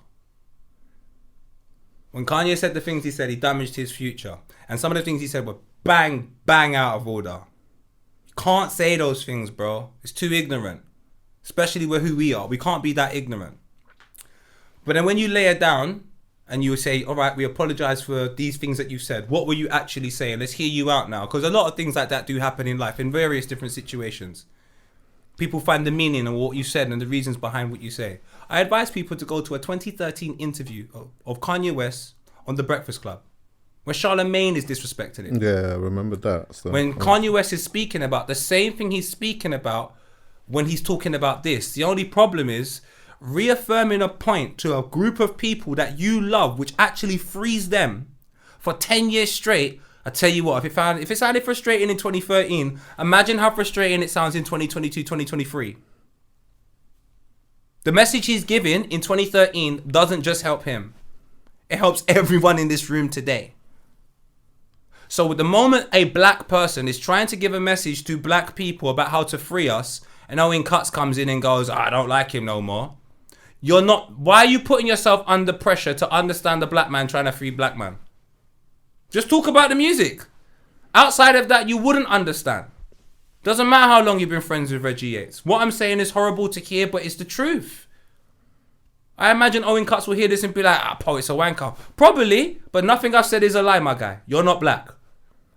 [SPEAKER 2] When Kanye said the things he said, he damaged his future. And some of the things he said were bang out of order. You can't say those things, bro. It's too ignorant. Especially with who we are. We can't be that ignorant. But then when you lay it down and you say, all right, we apologize for these things that you said. What were you actually saying? Let's hear you out now. Because a lot of things like that do happen in life in various different situations. People find the meaning of what you said and the reasons behind what you say. I advise people to go to a 2013 interview of Kanye West on The Breakfast Club, where Charlemagne is disrespecting him.
[SPEAKER 1] Yeah, I remember that. So,
[SPEAKER 2] when Kanye West is speaking about the same thing he's speaking about when he's talking about this. The only problem is reaffirming a point to a group of people that you love, which actually frees them for 10 years straight. I tell you what, if it sounded frustrating in 2013, imagine how frustrating it sounds in 2022, 2023. The message he's giving in 2013 doesn't just help him. It helps everyone in this room today. So with the moment a black person is trying to give a message to black people about how to free us, and Owen Cuts comes in and goes, I don't like him no more. Why are you putting yourself under pressure to understand the black man trying to free black man? Just talk about the music. Outside of that, you wouldn't understand. Doesn't matter how long you've been friends with Reggie Yates. What I'm saying is horrible to hear, but it's the truth. I imagine Owen Cuts will hear this and be like, poet's a wanker. Probably, but nothing I've said is a lie, my guy. You're not black.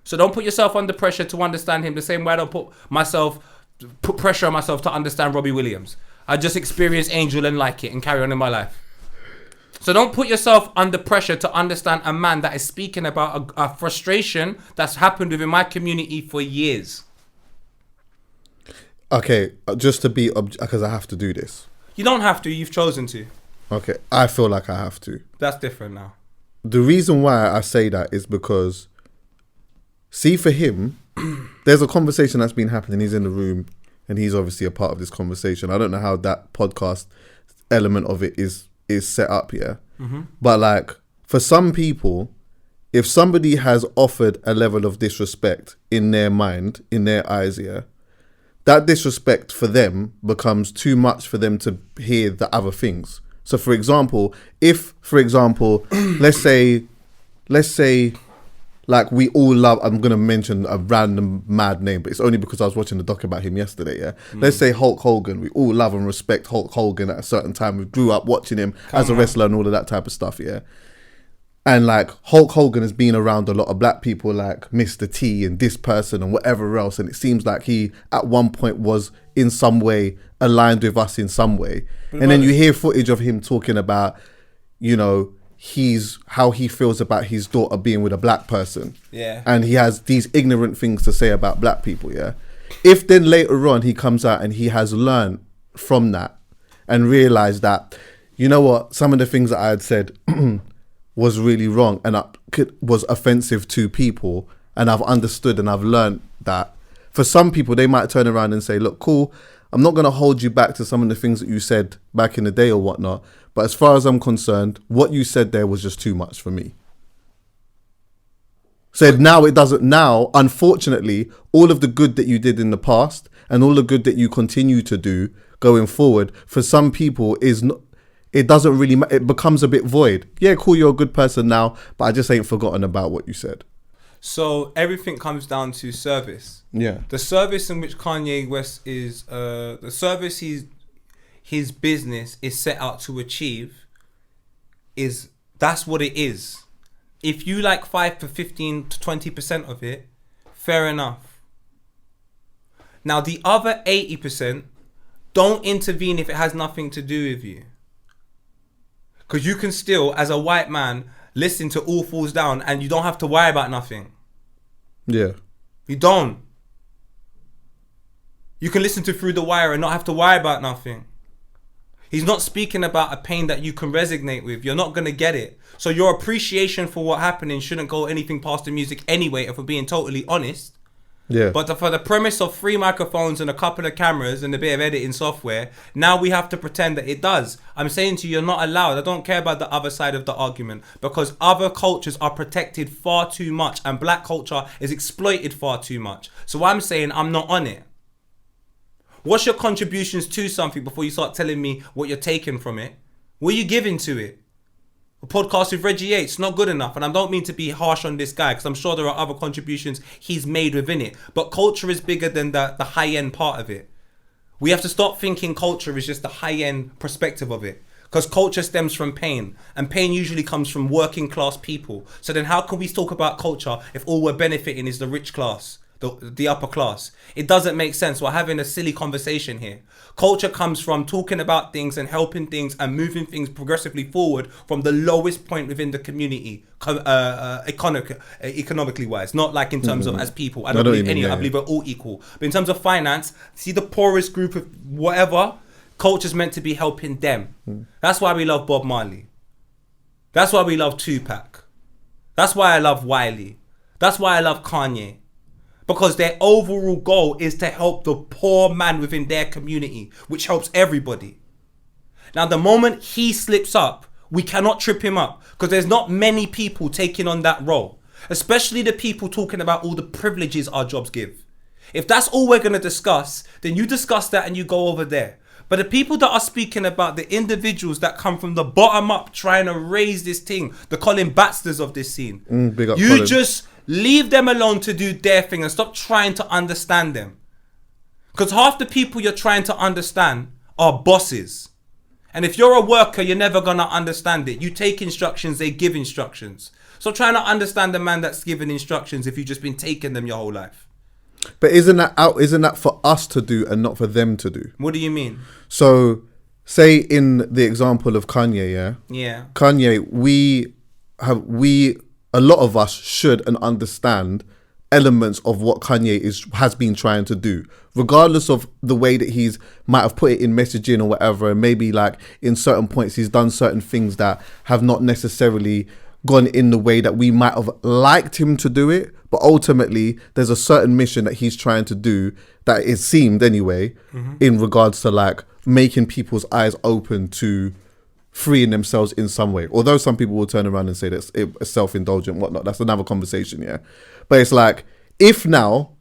[SPEAKER 2] So don't put yourself under pressure to understand him the same way I don't put pressure on myself to understand Robbie Williams. I just experience Angel and like it and carry on in my life. So don't put yourself under pressure to understand a man that is speaking about a frustration that's happened within my community for years.
[SPEAKER 1] Okay, just to be, because I have to do this.
[SPEAKER 2] You don't have to, you've chosen to.
[SPEAKER 1] Okay, I feel like I have to.
[SPEAKER 2] That's different now.
[SPEAKER 1] The reason why I say that is because, see, for him, there's a conversation that's been happening. He's in the room and he's obviously a part of this conversation. I don't know how that podcast element of it is set up here. Mm-hmm. But like, for some people, if somebody has offered a level of disrespect in their mind, in their eyes, that disrespect for them becomes too much for them to hear the other things. So for example, let's say like we all love, I'm going to mention a random mad name, but it's only because I was watching the doc about him yesterday, Let's say Hulk Hogan. We all love and respect Hulk Hogan at a certain time. We grew up watching him as a wrestler and all of that type of stuff, And like Hulk Hogan has been around a lot of black people like Mr. T and this person and whatever else. And it seems like he at one point was in some way aligned with us in some way. And then you hear footage of him talking about, how he feels about his daughter being with a black person. Yeah. And he has these ignorant things to say about black people, If then later on he comes out and he has learned from that and realized that, you know what, some of the things that I had said was really wrong and was offensive to people, and I've understood and I've learned that. For some people, they might turn around and say, look, cool, I'm not going to hold you back to some of the things that you said back in the day or whatnot, but as far as I'm concerned, what you said there was just too much for me. Said now it doesn't, now, unfortunately, all of the good that you did in the past and all the good that you continue to do going forward, for some people is not, it doesn't really, it becomes a bit void. Yeah, cool, you're a good person now, but I just ain't forgotten about what you said.
[SPEAKER 2] So everything comes down to service.
[SPEAKER 1] Yeah.
[SPEAKER 2] The service in which Kanye West is, the service his business is set out to achieve that's what it is. If you like 5 to 15 to 20% of it, fair enough. Now the other 80%, don't intervene if it has nothing to do with you. Because you can still, as a white man, listen to All Falls Down and you don't have to worry about nothing.
[SPEAKER 1] Yeah.
[SPEAKER 2] You don't. You can listen to Through the Wire and not have to worry about nothing. He's not speaking about a pain that you can resonate with. You're not going to get it. So your appreciation for what happening shouldn't go anything past the music anyway, if we're being totally honest.
[SPEAKER 1] Yeah.
[SPEAKER 2] But for the premise of 3 microphones and a couple of cameras and a bit of editing software, now we have to pretend that it does. I'm saying to you, you're not allowed. I don't care about the other side of the argument, because other cultures are protected far too much and black culture is exploited far too much. So I'm saying I'm not on it. What's your contributions to something before you start telling me what you're taking from it? What are you giving to it? A podcast with Reggie Yates, not good enough. And I don't mean to be harsh on this guy, because I'm sure there are other contributions he's made within it. But culture is bigger than the high-end part of it. We have to stop thinking culture is just the high-end perspective of it. Because culture stems from pain. And pain usually comes from working class people. So then how can we talk about culture if all we're benefiting is the rich class? The upper class? It doesn't make sense. We're having a silly conversation here. Culture comes from talking about things and helping things and moving things progressively forward from the lowest point within the community, economically wise, not like in terms of as people. I don't believe any. I believe we're all equal. But in terms of finance, see the poorest group of whatever, culture's meant to be helping them. That's why we love Bob Marley. That's why we love Tupac. That's why I love Wiley. That's why I love Kanye. Because their overall goal is to help the poor man within their community, which helps everybody. Now, the moment he slips up, we cannot trip him up, because there's not many people taking on that role, especially the people talking about all the privileges our jobs give. If that's all we're going to discuss, then you discuss that and you go over there. But the people that are speaking about the individuals that come from the bottom up trying to raise this thing, the Colin Baxters of this scene,
[SPEAKER 1] big up
[SPEAKER 2] you
[SPEAKER 1] Colin.
[SPEAKER 2] just leave them alone to do their thing and stop trying to understand them. Because half the people you're trying to understand are bosses. And if you're a worker, you're never going to understand it. You take instructions, they give instructions. So trying to understand the man that's giving instructions if you've just been taking them your whole life.
[SPEAKER 1] But isn't that for us to do and not for them to do?
[SPEAKER 2] What do you mean?
[SPEAKER 1] So, say in the example of Kanye, yeah?
[SPEAKER 2] Yeah.
[SPEAKER 1] Kanye, a lot of us should and understand elements of what Kanye has been trying to do, regardless of the way that he's might have put it in messaging or whatever, and maybe like in certain points he's done certain things that have not necessarily gone in the way that we might have liked him to do it, but ultimately there's a certain mission that he's trying to do that it seemed anyway, in regards to like making people's eyes open to freeing themselves in some way. Although some people will turn around and say that it's self-indulgent, whatnot. That's another conversation, yeah. But it's like, if now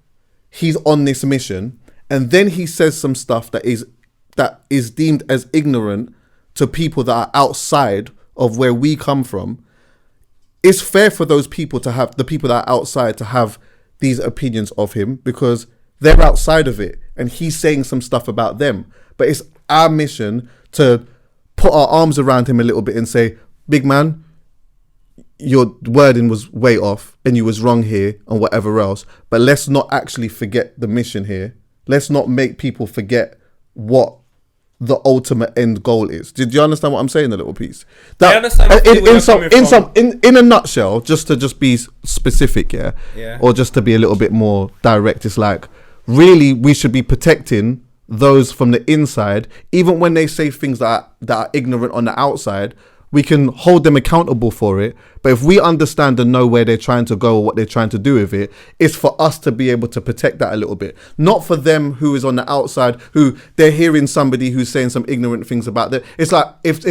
[SPEAKER 1] he's on this mission and then he says some stuff that is deemed as ignorant to people that are outside of where we come from, it's fair for those people to have, the people that are outside, to have these opinions of him because they're outside of it and he's saying some stuff about them. But it's our mission to put our arms around him a little bit and say, big man, your wording was way off and you was wrong here and whatever else. But let's not actually forget the mission here. Let's not make people forget what the ultimate end goal is. Did you understand what I'm saying? A little piece. That,
[SPEAKER 2] I understand.
[SPEAKER 1] In a nutshell, just to be specific, yeah, or just to be a little bit more direct, it's like really we should be protecting those from the inside, even when they say things that are ignorant on the outside. We can hold them accountable for it, but if we understand and know where they're trying to go or what they're trying to do with it, it's for us to be able to protect that a little bit. Not for them who is on the outside, who they're hearing somebody who's saying some ignorant things about that. It's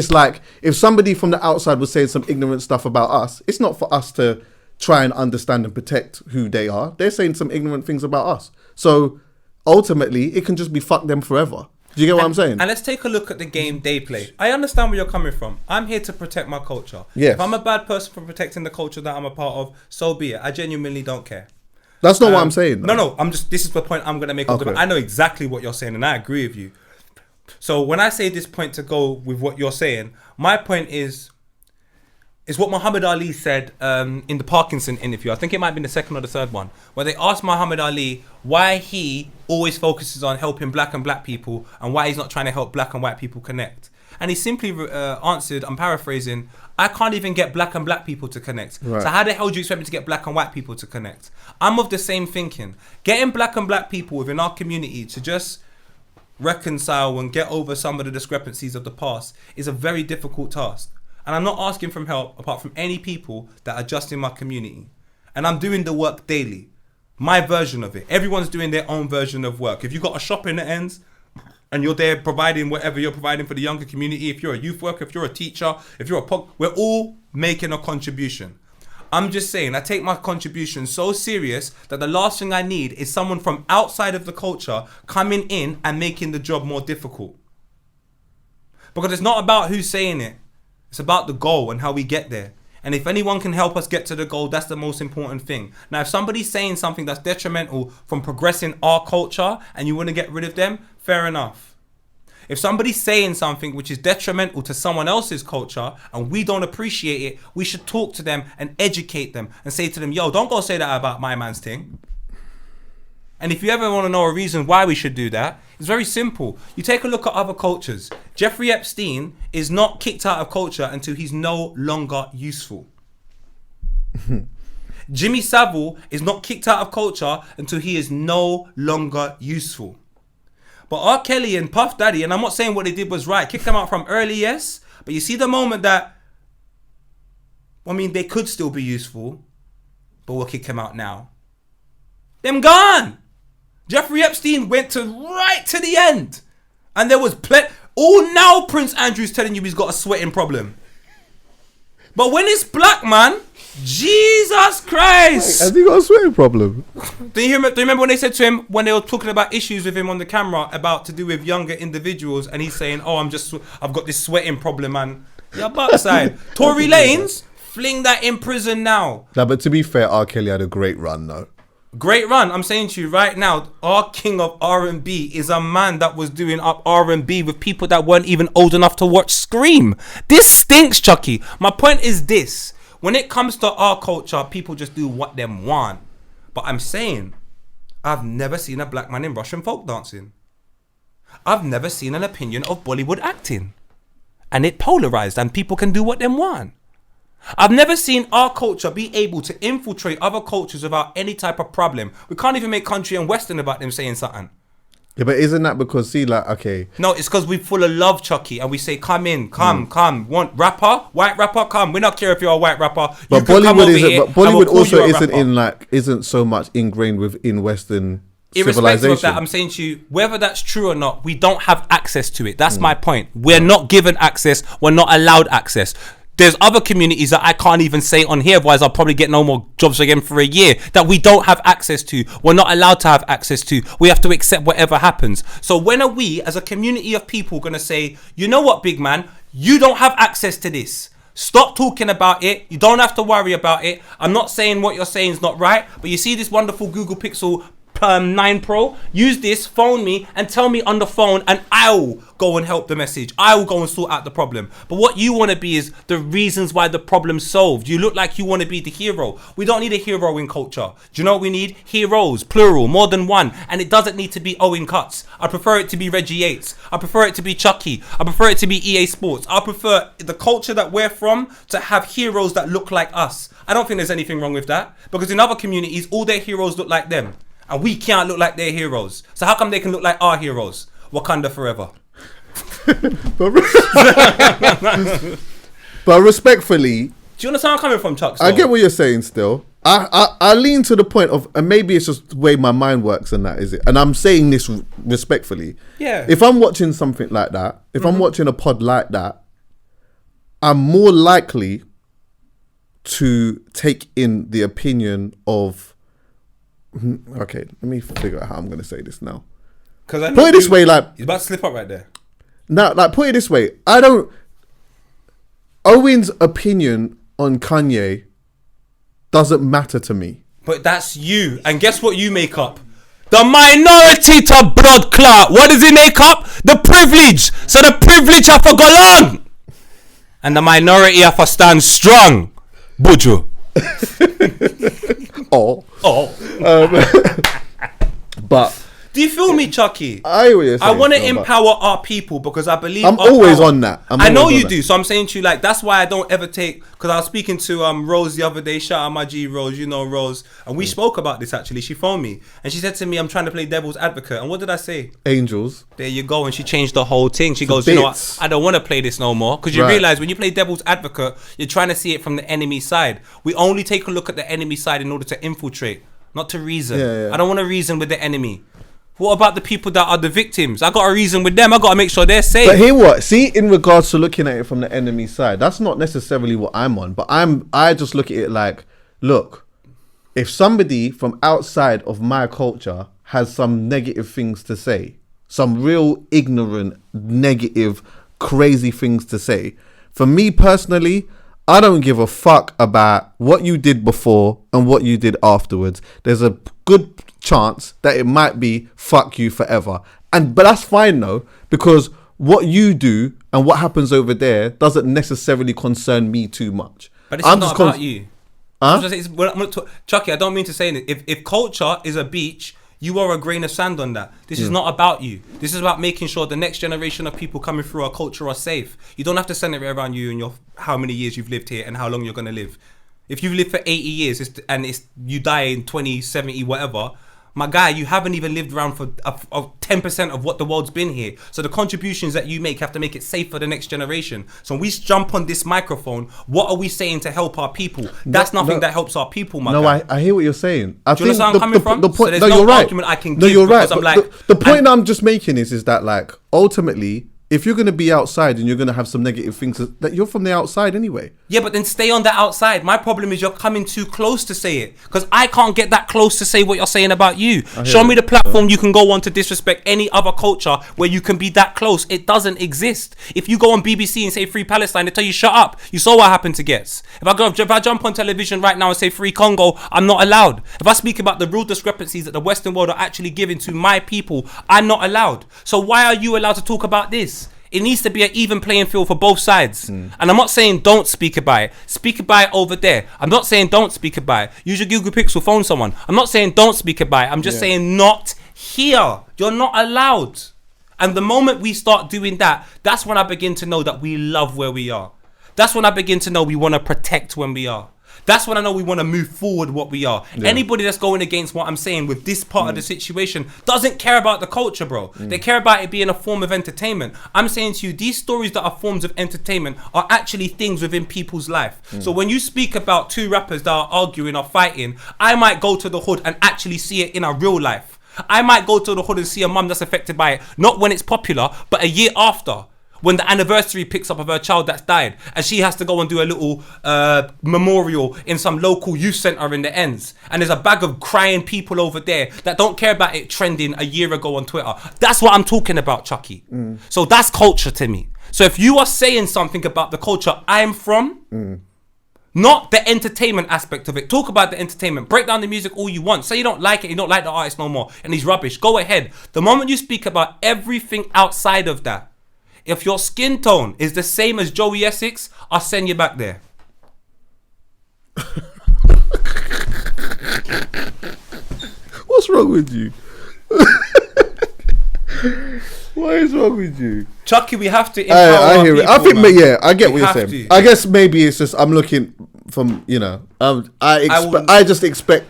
[SPEAKER 1] like if somebody from the outside was saying some ignorant stuff about us, it's not for us to try and understand and protect who they are. They're saying some ignorant things about us. So ultimately, it can just be fuck them forever. Do you get what I'm saying?
[SPEAKER 2] And let's take a look at the game they play. I understand where you're coming from. I'm here to protect my culture.
[SPEAKER 1] Yes.
[SPEAKER 2] If I'm a bad person for protecting the culture that I'm a part of, so be it. I genuinely don't care.
[SPEAKER 1] That's not what I'm saying. Though.
[SPEAKER 2] No. This is the point I'm going to make.
[SPEAKER 1] Okay.
[SPEAKER 2] I know exactly what you're saying, and I agree with you. So when I say this point to go with what you're saying, my point is what Muhammad Ali said in the Parkinson interview. I think it might have been the second or the third one, where they asked Muhammad Ali why he always focuses on helping black people and why he's not trying to help black and white people connect. And he simply answered, I'm paraphrasing, I can't even get black people to connect. Right. So how the hell do you expect me to get black and white people to connect? I'm of the same thinking. Getting black people within our community to just reconcile and get over some of the discrepancies of the past is a very difficult task. And I'm not asking for help apart from any people that are just in my community. And I'm doing the work daily. My version of it. Everyone's doing their own version of work. If you've got a shop in the ends and you're there providing whatever you're providing for the younger community, if you're a youth worker, if you're a teacher, if you're we're all making a contribution. I'm just saying, I take my contribution so serious that the last thing I need is someone from outside of the culture coming in and making the job more difficult. Because it's not about who's saying it. It's about the goal and how we get there. And if anyone can help us get to the goal, that's the most important thing. Now, if somebody's saying something that's detrimental from progressing our culture and you want to get rid of them, fair enough. If somebody's saying something which is detrimental to someone else's culture and we don't appreciate it, we should talk to them and educate them and say to them, yo, don't go say that about my man's thing. And if you ever want to know a reason why we should do that, it's very simple. You take a look at other cultures. Jeffrey Epstein is not kicked out of culture until he's no longer useful. Jimmy Savile is not kicked out of culture until he is no longer useful. But R. Kelly and Puff Daddy, and I'm not saying what they did was right, kicked them out from early, yes. But you see the moment that, they could still be useful, but we'll kick them out now. Them gone. Jeffrey Epstein went right to the end. And there was now Prince Andrew's telling you he's got a sweating problem. But when it's black, man, Jesus Christ.
[SPEAKER 1] Has he got a sweating problem?
[SPEAKER 2] Do you remember when they said to him, when they were talking about issues with him on the camera about to do with younger individuals, and he's saying, I've got this sweating problem, man. Your backside. Tory Lanez, fling that in prison now.
[SPEAKER 1] No, but to be fair, R. Kelly had a great run, though.
[SPEAKER 2] Great run. I'm saying to you right now, our king of R&B is a man that was doing up R&B with people that weren't even old enough to watch Scream. This stinks, Chuckie. My point is this. When it comes to our culture, people just do what them want. But I'm saying, I've never seen a black man in Russian folk dancing. I've never seen an opinion of Bollywood acting. And it polarized and people can do what them want. I've never seen our culture be able to infiltrate other cultures without any type of problem. We can't even make country and western about them saying something.
[SPEAKER 1] Yeah, but isn't that because, okay.
[SPEAKER 2] No, it's because we're full of love, Chuckie, and we say, come in, come. Want rapper, white rapper, come. We don't care if you're a white rapper.
[SPEAKER 1] But Bollywood also isn't so much ingrained within Western
[SPEAKER 2] irrespective
[SPEAKER 1] civilization.
[SPEAKER 2] of that, I'm saying to you, whether that's true or not, we don't have access to it. That's my point. We're not given access. We're not allowed access. There's other communities that I can't even say on here, otherwise I'll probably get no more jobs again for a year, that we don't have access to. We're not allowed to have access to. We have to accept whatever happens. So when are we, as a community of people, going to say, you know what, big man, you don't have access to this. Stop talking about it. You don't have to worry about it. I'm not saying what you're saying is not right, but you see this wonderful Google Pixel 9 Pro, use this, phone me and tell me on the phone and I'll go and help the message. I will go and sort out the problem. But what you want to be is the reasons why the problem's solved. You look like you want to be the hero. We don't need a hero in culture. Do you know what we need? Heroes, plural, more than one. And it doesn't need to be Owen Cuts. I prefer it to be Reggie Yates. I prefer it to be Chuckie. I prefer it to be EA Sports. I prefer the culture that we're from to have heroes that look like us. I don't think there's anything wrong with that, because in other communities, all their heroes look like them. And we can't look like their heroes. So how come they can look like our heroes? Wakanda forever.
[SPEAKER 1] But respectfully,
[SPEAKER 2] do you understand where I'm coming from, Chuck?
[SPEAKER 1] I get what you're saying still. I lean to the point of, and maybe it's just the way my mind works and that, is it? And I'm saying this respectfully.
[SPEAKER 2] Yeah.
[SPEAKER 1] If I'm watching something like that, if I'm watching a pod like that, I'm more likely to take in the opinion of, okay, let me figure out how I'm going to say this now.
[SPEAKER 2] Because
[SPEAKER 1] put it this way, like
[SPEAKER 2] he's about to slip up right there.
[SPEAKER 1] now, like put it this way, I don't. Owen's opinion on Kanye doesn't matter to me.
[SPEAKER 2] But that's you. And guess what you make up? The minority to blood clot. What does he make up? The privilege. So the privilege have to go long. And the minority have to stand strong. Buju.
[SPEAKER 1] But
[SPEAKER 2] do you feel me, Chuckie?
[SPEAKER 1] I
[SPEAKER 2] want to empower our people because I believe
[SPEAKER 1] I'm always on that.
[SPEAKER 2] I know you do. So I'm saying to you, like, that's why I don't ever take, because I was speaking to Rose the other day. Shout out my G Rose, you know Rose, and we spoke about this actually. She phoned me and she said to me, I'm trying to play devil's advocate. And what did I say?
[SPEAKER 1] Angels.
[SPEAKER 2] There you go. And she changed the whole thing. She goes, you know what? I don't want to play this no more. Because you realize when you play devil's advocate, you're trying to see it from the enemy side. We only take a look at the enemy side in order to infiltrate, not to reason. I don't want to reason with the enemy. What about the people that are the victims? I got to reason with them. I got to make sure they're safe.
[SPEAKER 1] But hear what? See, in regards to looking at it from the enemy side, that's not necessarily what I'm on. But I just look at it like, look, if somebody from outside of my culture has some negative things to say, some real ignorant, negative, crazy things to say, for me personally, I don't give a fuck about what you did before and what you did afterwards. There's a good chance that it might be fuck you forever. But that's fine though, because what you do and what happens over there doesn't necessarily concern me too much.
[SPEAKER 2] But it's not about you. Chuckie, I don't mean to say it. If culture is a beach, you are a grain of sand on that. This is not about you. This is about making sure the next generation of people coming through our culture are safe. You don't have to center it around you and your how many years you've lived here and how long you're going to live. If you've lived for 80 years and you die in 2070, whatever, my guy, you haven't even lived around for 10% of what the world's been here. So the contributions that you make have to make it safe for the next generation. So when we jump on this microphone, what are we saying to help our people? That's nothing that helps our people, my guy.
[SPEAKER 1] I hear what you're saying.
[SPEAKER 2] Do you understand where I'm coming from?
[SPEAKER 1] The point,
[SPEAKER 2] so
[SPEAKER 1] no, you're right.
[SPEAKER 2] Argument I can give
[SPEAKER 1] you're right.
[SPEAKER 2] I'm like,
[SPEAKER 1] the point I'm just making is that, like, ultimately, if you're going to be outside and you're going to have some negative things, that you're from the outside anyway.
[SPEAKER 2] Yeah, but then stay on the outside. My problem is you're coming too close to say it, because I can't get that close to say what you're saying about you. Show me the platform you can go on to disrespect any other culture where you can be that close. It doesn't exist. If you go on BBC and say Free Palestine, they tell you shut up. You saw what happened to Gets. If I jump on television right now and say Free Congo, I'm not allowed. If I speak about the real discrepancies that the Western world are actually giving to my people, I'm not allowed. So why are you allowed to talk about this? It needs to be an even playing field for both sides. And I'm not saying don't speak about it. Speak about it over there. I'm not saying don't speak about it. Use your Google Pixel, phone someone. I'm not saying don't speak about it. I'm just saying not here. You're not allowed. And the moment we start doing that, that's when I begin to know that we love where we are. That's when I begin to know we want to protect when we are. That's when I know we want to move forward what we are. Anybody that's going against what I'm saying with this part of the situation doesn't care about the culture, bro. They care about it being a form of entertainment. I'm saying to you, these stories that are forms of entertainment are actually things within people's life. So when you speak about two rappers that are arguing or fighting, I might go to the hood and actually see it in a real life. I might go to the hood and see a mum that's affected by it, not when it's popular, but a year after. When the anniversary picks up of her child that's died and she has to go and do a little memorial in some local youth centre in the ends, and there's a bag of crying people over there that don't care about it trending a year ago on Twitter. That's what I'm talking about, Chuckie. So that's culture to me. So if you are saying something about the culture I'm from, not the entertainment aspect of it. Talk about the entertainment. Break down the music all you want. Say you don't like it, you don't like the artist no more, and he's rubbish. Go ahead. The moment you speak about everything outside of that, if your skin tone is the same as Joey Essex, I'll send you back there.
[SPEAKER 1] What's wrong with you? What is wrong with you?
[SPEAKER 2] Chuckie, we have to empower
[SPEAKER 1] I hear
[SPEAKER 2] people,
[SPEAKER 1] it. I think,
[SPEAKER 2] man.
[SPEAKER 1] yeah, I get what you're saying.
[SPEAKER 2] to.
[SPEAKER 1] I guess maybe it's just I'm looking from, you know, I just expect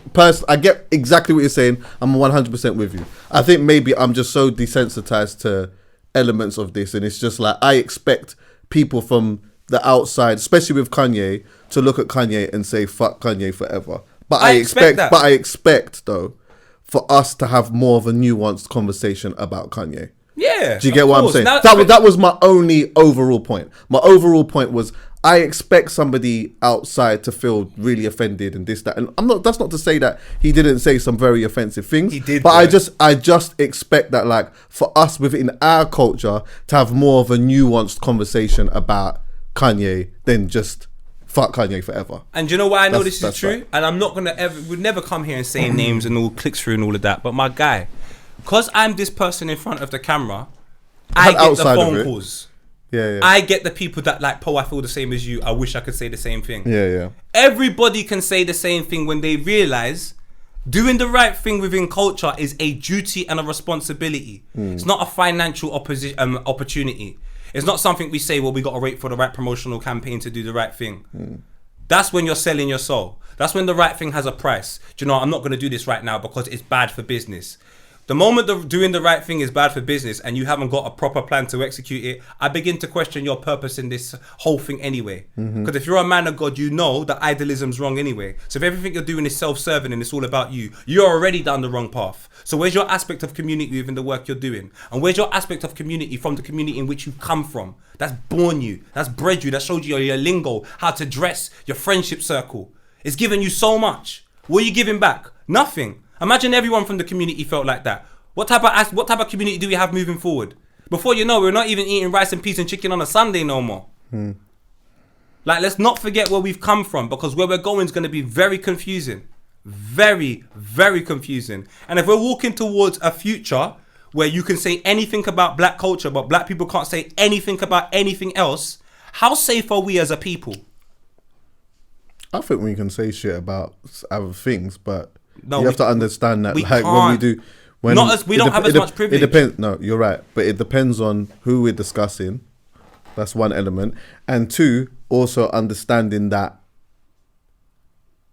[SPEAKER 1] I get exactly what you're saying. I'm 100% with you. I think maybe I'm just so desensitized to elements of this, and it's just like I expect people from the outside, especially with Kanye, to look at Kanye and say fuck Kanye forever. But I expect though for us to have more of a nuanced conversation about Kanye.
[SPEAKER 2] Yeah.
[SPEAKER 1] Do you get what I'm saying?
[SPEAKER 2] Now,
[SPEAKER 1] That was my only overall point. My overall point was I expect somebody outside to feel really offended and this, that. And that's not to say that he didn't say some very offensive things.
[SPEAKER 2] He did.
[SPEAKER 1] But I just expect that, like, for us within our culture to have more of a nuanced conversation about Kanye than just fuck Kanye forever.
[SPEAKER 2] And do you know why I know this is
[SPEAKER 1] That's
[SPEAKER 2] true?
[SPEAKER 1] right.
[SPEAKER 2] And I'm not going to would never come here and say names and all clicks through and all of that. But my guy, because I'm this person in front of the camera, I get the phone calls.
[SPEAKER 1] Yeah.
[SPEAKER 2] I get the people that like, I feel the same as you. I wish I could say the same thing.
[SPEAKER 1] Yeah.
[SPEAKER 2] Everybody can say the same thing when they realize doing the right thing within culture is a duty and a responsibility. It's not a financial opportunity. It's not something we say, well, we got to wait for the right promotional campaign to do the right thing. That's when you're selling your soul. That's when the right thing has a price. Do you know, I'm not going to do this right now because it's bad for business. The moment doing the right thing is bad for business and you haven't got a proper plan to execute it, I begin to question your purpose in this whole thing anyway. Because if you're a man of God, you know that idealism's wrong anyway. So if everything you're doing is self-serving and it's all about you, you're already down the wrong path. So where's your aspect of community within the work you're doing? And where's your aspect of community from the community in which you've come from? That's born you, that's bred you, that showed you your lingo, how to dress, your friendship circle. It's given you so much. What are you giving back? Nothing. Imagine everyone from the community felt like that. What type of community do we have moving forward? Before you know, we're not even eating rice and peas and chicken on a Sunday no more. Like, let's not forget where we've come from, because where we're going is going to be very confusing. Very, very confusing. And if we're walking towards a future where you can say anything about black culture, but black people can't say anything about anything else, how safe are we as a people?
[SPEAKER 1] I think we can say shit about other things, but
[SPEAKER 2] no,
[SPEAKER 1] you have to understand that,
[SPEAKER 2] we
[SPEAKER 1] like,
[SPEAKER 2] can't.
[SPEAKER 1] when we do,
[SPEAKER 2] We don't have as much privilege.
[SPEAKER 1] It depends. No, you're right, but it depends on who we're discussing. That's one element, and two, also understanding that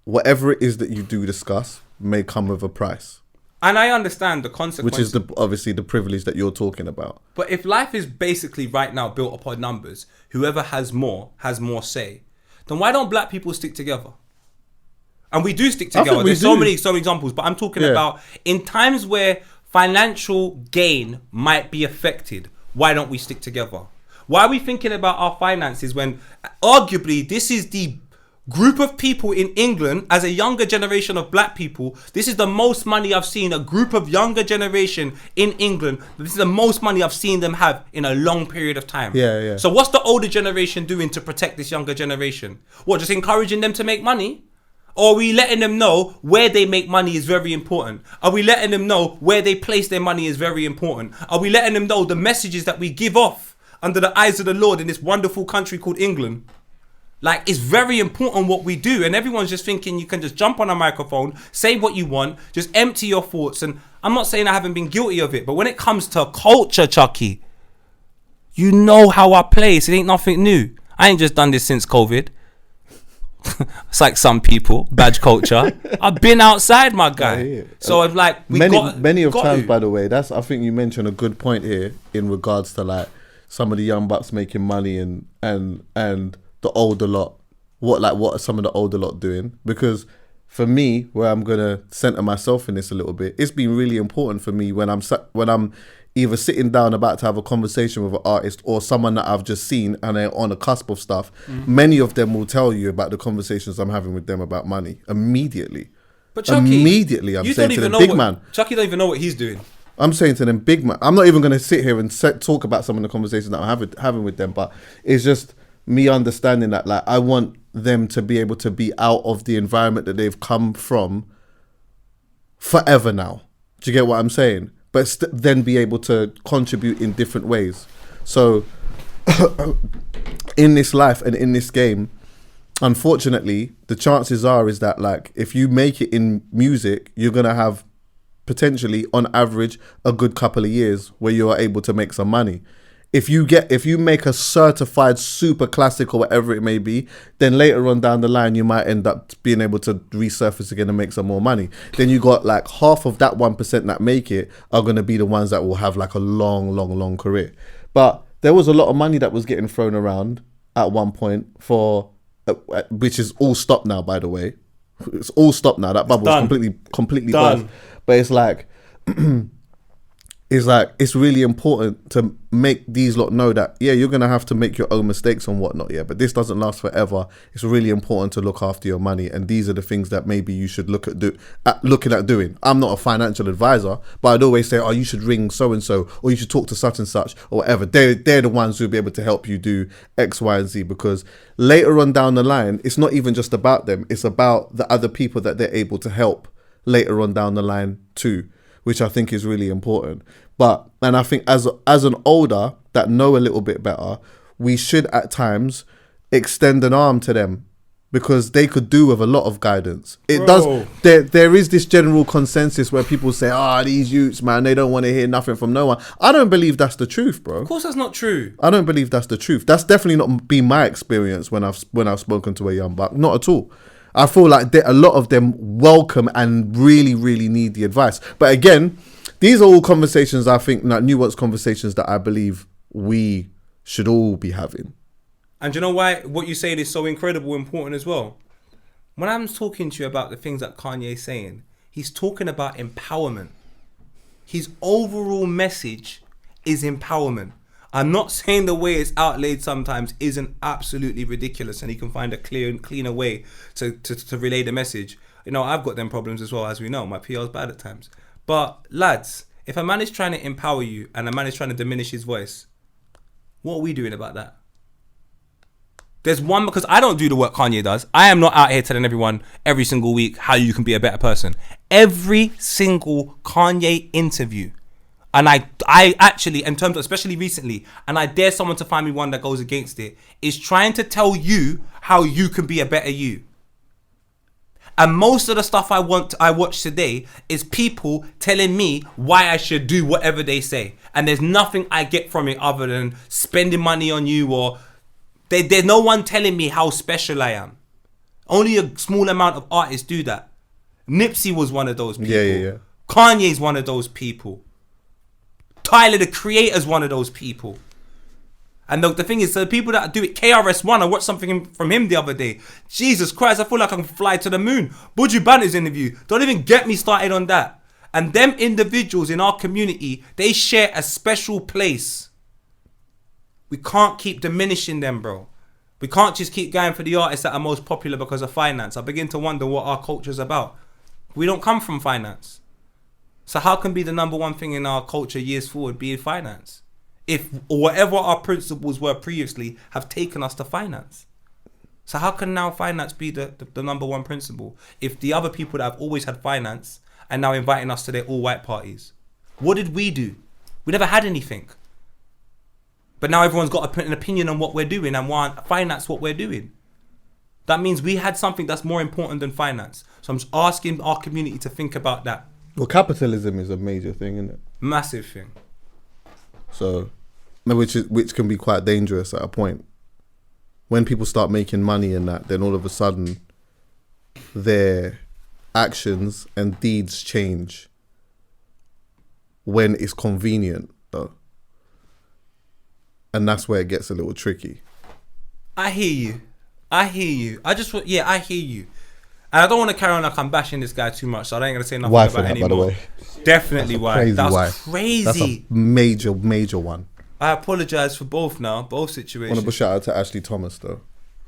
[SPEAKER 1] whatever it is that you do discuss may come with a price.
[SPEAKER 2] And I understand the consequences.
[SPEAKER 1] Which is obviously the privilege that you're talking about.
[SPEAKER 2] But if life is basically right now built upon numbers, whoever has more say, then why don't black people stick together? And we do stick together. There's so many examples, but I'm talking about in times where financial gain might be affected, why don't we stick together? Why are we thinking about our finances when arguably this is the group of people in England, as a younger generation of black people, this is the most money I've seen a group of younger generation in England, this is the most money I've seen them have in a long period of time.
[SPEAKER 1] Yeah.
[SPEAKER 2] So what's the older generation doing to protect this younger generation? What, just encouraging them to make money? Or are we letting them know where they make money is very important? Are we letting them know where they place their money is very important? Are we letting them know the messages that we give off under the eyes of the Lord in this wonderful country called England? Like, it's very important what we do, and everyone's just thinking you can just jump on a microphone, say what you want, just empty your thoughts. And I'm not saying I haven't been guilty of it, but when it comes to culture, Chuckie, you know how I play. So it ain't nothing new. I ain't just done this since COVID. It's like some people, badge culture. I've been outside, my guy. So I'm like,
[SPEAKER 1] many times, by the way, I think you mentioned a good point here in regards to like some of the young bucks making money and the older lot. What are some of the older lot doing? Because for me, where I'm gonna center myself in this a little bit, it's been really important for me when I'm either sitting down about to have a conversation with an artist or someone that I've just seen and they're on a cusp of stuff. Many of them will tell you about the conversations I'm having with them about money immediately.
[SPEAKER 2] But Chuckie,
[SPEAKER 1] immediately, I'm saying to them, big man.
[SPEAKER 2] Chuckie don't even know what he's doing.
[SPEAKER 1] I'm saying to them, big man. I'm not even going to sit here and talk about some of the conversations that I'm having with them, but it's just me understanding that, like, I want them to be able to be out of the environment that they've come from forever now. Do you get what I'm saying? But then be able to contribute in different ways. So in this life and in this game, unfortunately, the chances are is that, like, if you make it in music, you're going to have potentially on average a good couple of years where you are able to make some money. If you make a certified super classic or whatever it may be, then later on down the line, you might end up being able to resurface again and make some more money. Then you got like half of that 1% that make it are going to be the ones that will have like a long career. But there was a lot of money that was getting thrown around at one point which is all stopped now, by the way. It's all stopped now. That bubble's completely burst. But it's like, is like, it's really important to make these lot know that, yeah, you're going to have to make your own mistakes and whatnot, yeah, but this doesn't last forever. It's really important to look after your money, and these are the things that maybe you should looking at doing. I'm not a financial advisor, but I'd always say, oh, you should ring so-and-so, or you should talk to such and such, or whatever. They're the ones who'll be able to help you do X, Y, and Z, because later on down the line, it's not even just about them. It's about the other people that they're able to help later on down the line too, which I think is really important. And I think as an older that know a little bit better, we should at times extend an arm to them, because they could do with a lot of guidance. There is this general consensus where people say, these youths, man, they don't want to hear nothing from no one. I don't believe that's the truth, bro.
[SPEAKER 2] Of course that's not true.
[SPEAKER 1] I don't believe that's the truth. That's definitely not been my experience when I've spoken to a young buck. Not at all. I feel like a lot of them welcome and really, really need the advice. But again, these are all conversations, I think, like nuanced conversations that I believe we should all be having.
[SPEAKER 2] And you know why what you saying is so incredible important as well? When I'm talking to you about the things that Kanye's saying, he's talking about empowerment. His overall message is empowerment. I'm not saying the way it's outlaid sometimes isn't absolutely ridiculous, and he can find a cleaner way to relay the message. You know, I've got them problems as well, as we know. My PR's bad at times. But lads, if a man is trying to empower you and a man is trying to diminish his voice, what are we doing about that? There's one, because I don't do the work Kanye does. I am not out here telling everyone every single week how you can be a better person. Every single Kanye interview, and I actually, in terms of, especially recently, and I dare someone to find me one that goes against it, is trying to tell you how you can be a better you. And most of the stuff I watch today is people telling me why I should do whatever they say. And there's nothing I get from it other than spending money on you, or there's no one telling me how special I am. Only a small amount of artists do that. Nipsey was one of those people.
[SPEAKER 1] Yeah.
[SPEAKER 2] Kanye's one of those people. Tyler, the Creator's one of those people. And the thing is, the people that do it, KRS-One, I watched something from him the other day. Jesus Christ, I feel like I can fly to the moon. Buju Banner's interview, don't even get me started on that. And them individuals in our community, they share a special place. We can't keep diminishing them, bro. We can't just keep going for the artists that are most popular because of finance. I begin to wonder what our culture's about. We don't come from finance. So how can be the number one thing in our culture years forward be finance? If whatever our principles were previously have taken us to finance. So how can now finance be the number one principle if the other people that have always had finance are now inviting us to their all-white parties? What did we do? We never had anything. But now everyone's got an opinion on what we're doing and want finance what we're doing. That means we had something that's more important than finance. So I'm just asking our community to think about that.
[SPEAKER 1] Well, capitalism is a major thing, isn't it?
[SPEAKER 2] Massive thing.
[SPEAKER 1] So, which can be quite dangerous at a point. When people start making money in that, then all of a sudden their actions and deeds change when it's convenient, though. And that's where it gets a little tricky.
[SPEAKER 2] I hear you. I hear you. And I don't want to carry on like I'm bashing this guy too much, so I ain't going to say nothing
[SPEAKER 1] why
[SPEAKER 2] about it anymore. By the way? Definitely why. That's crazy.
[SPEAKER 1] That's a major one.
[SPEAKER 2] I apologise for both situations.
[SPEAKER 1] I want to shout out to Ashley Thomas, though.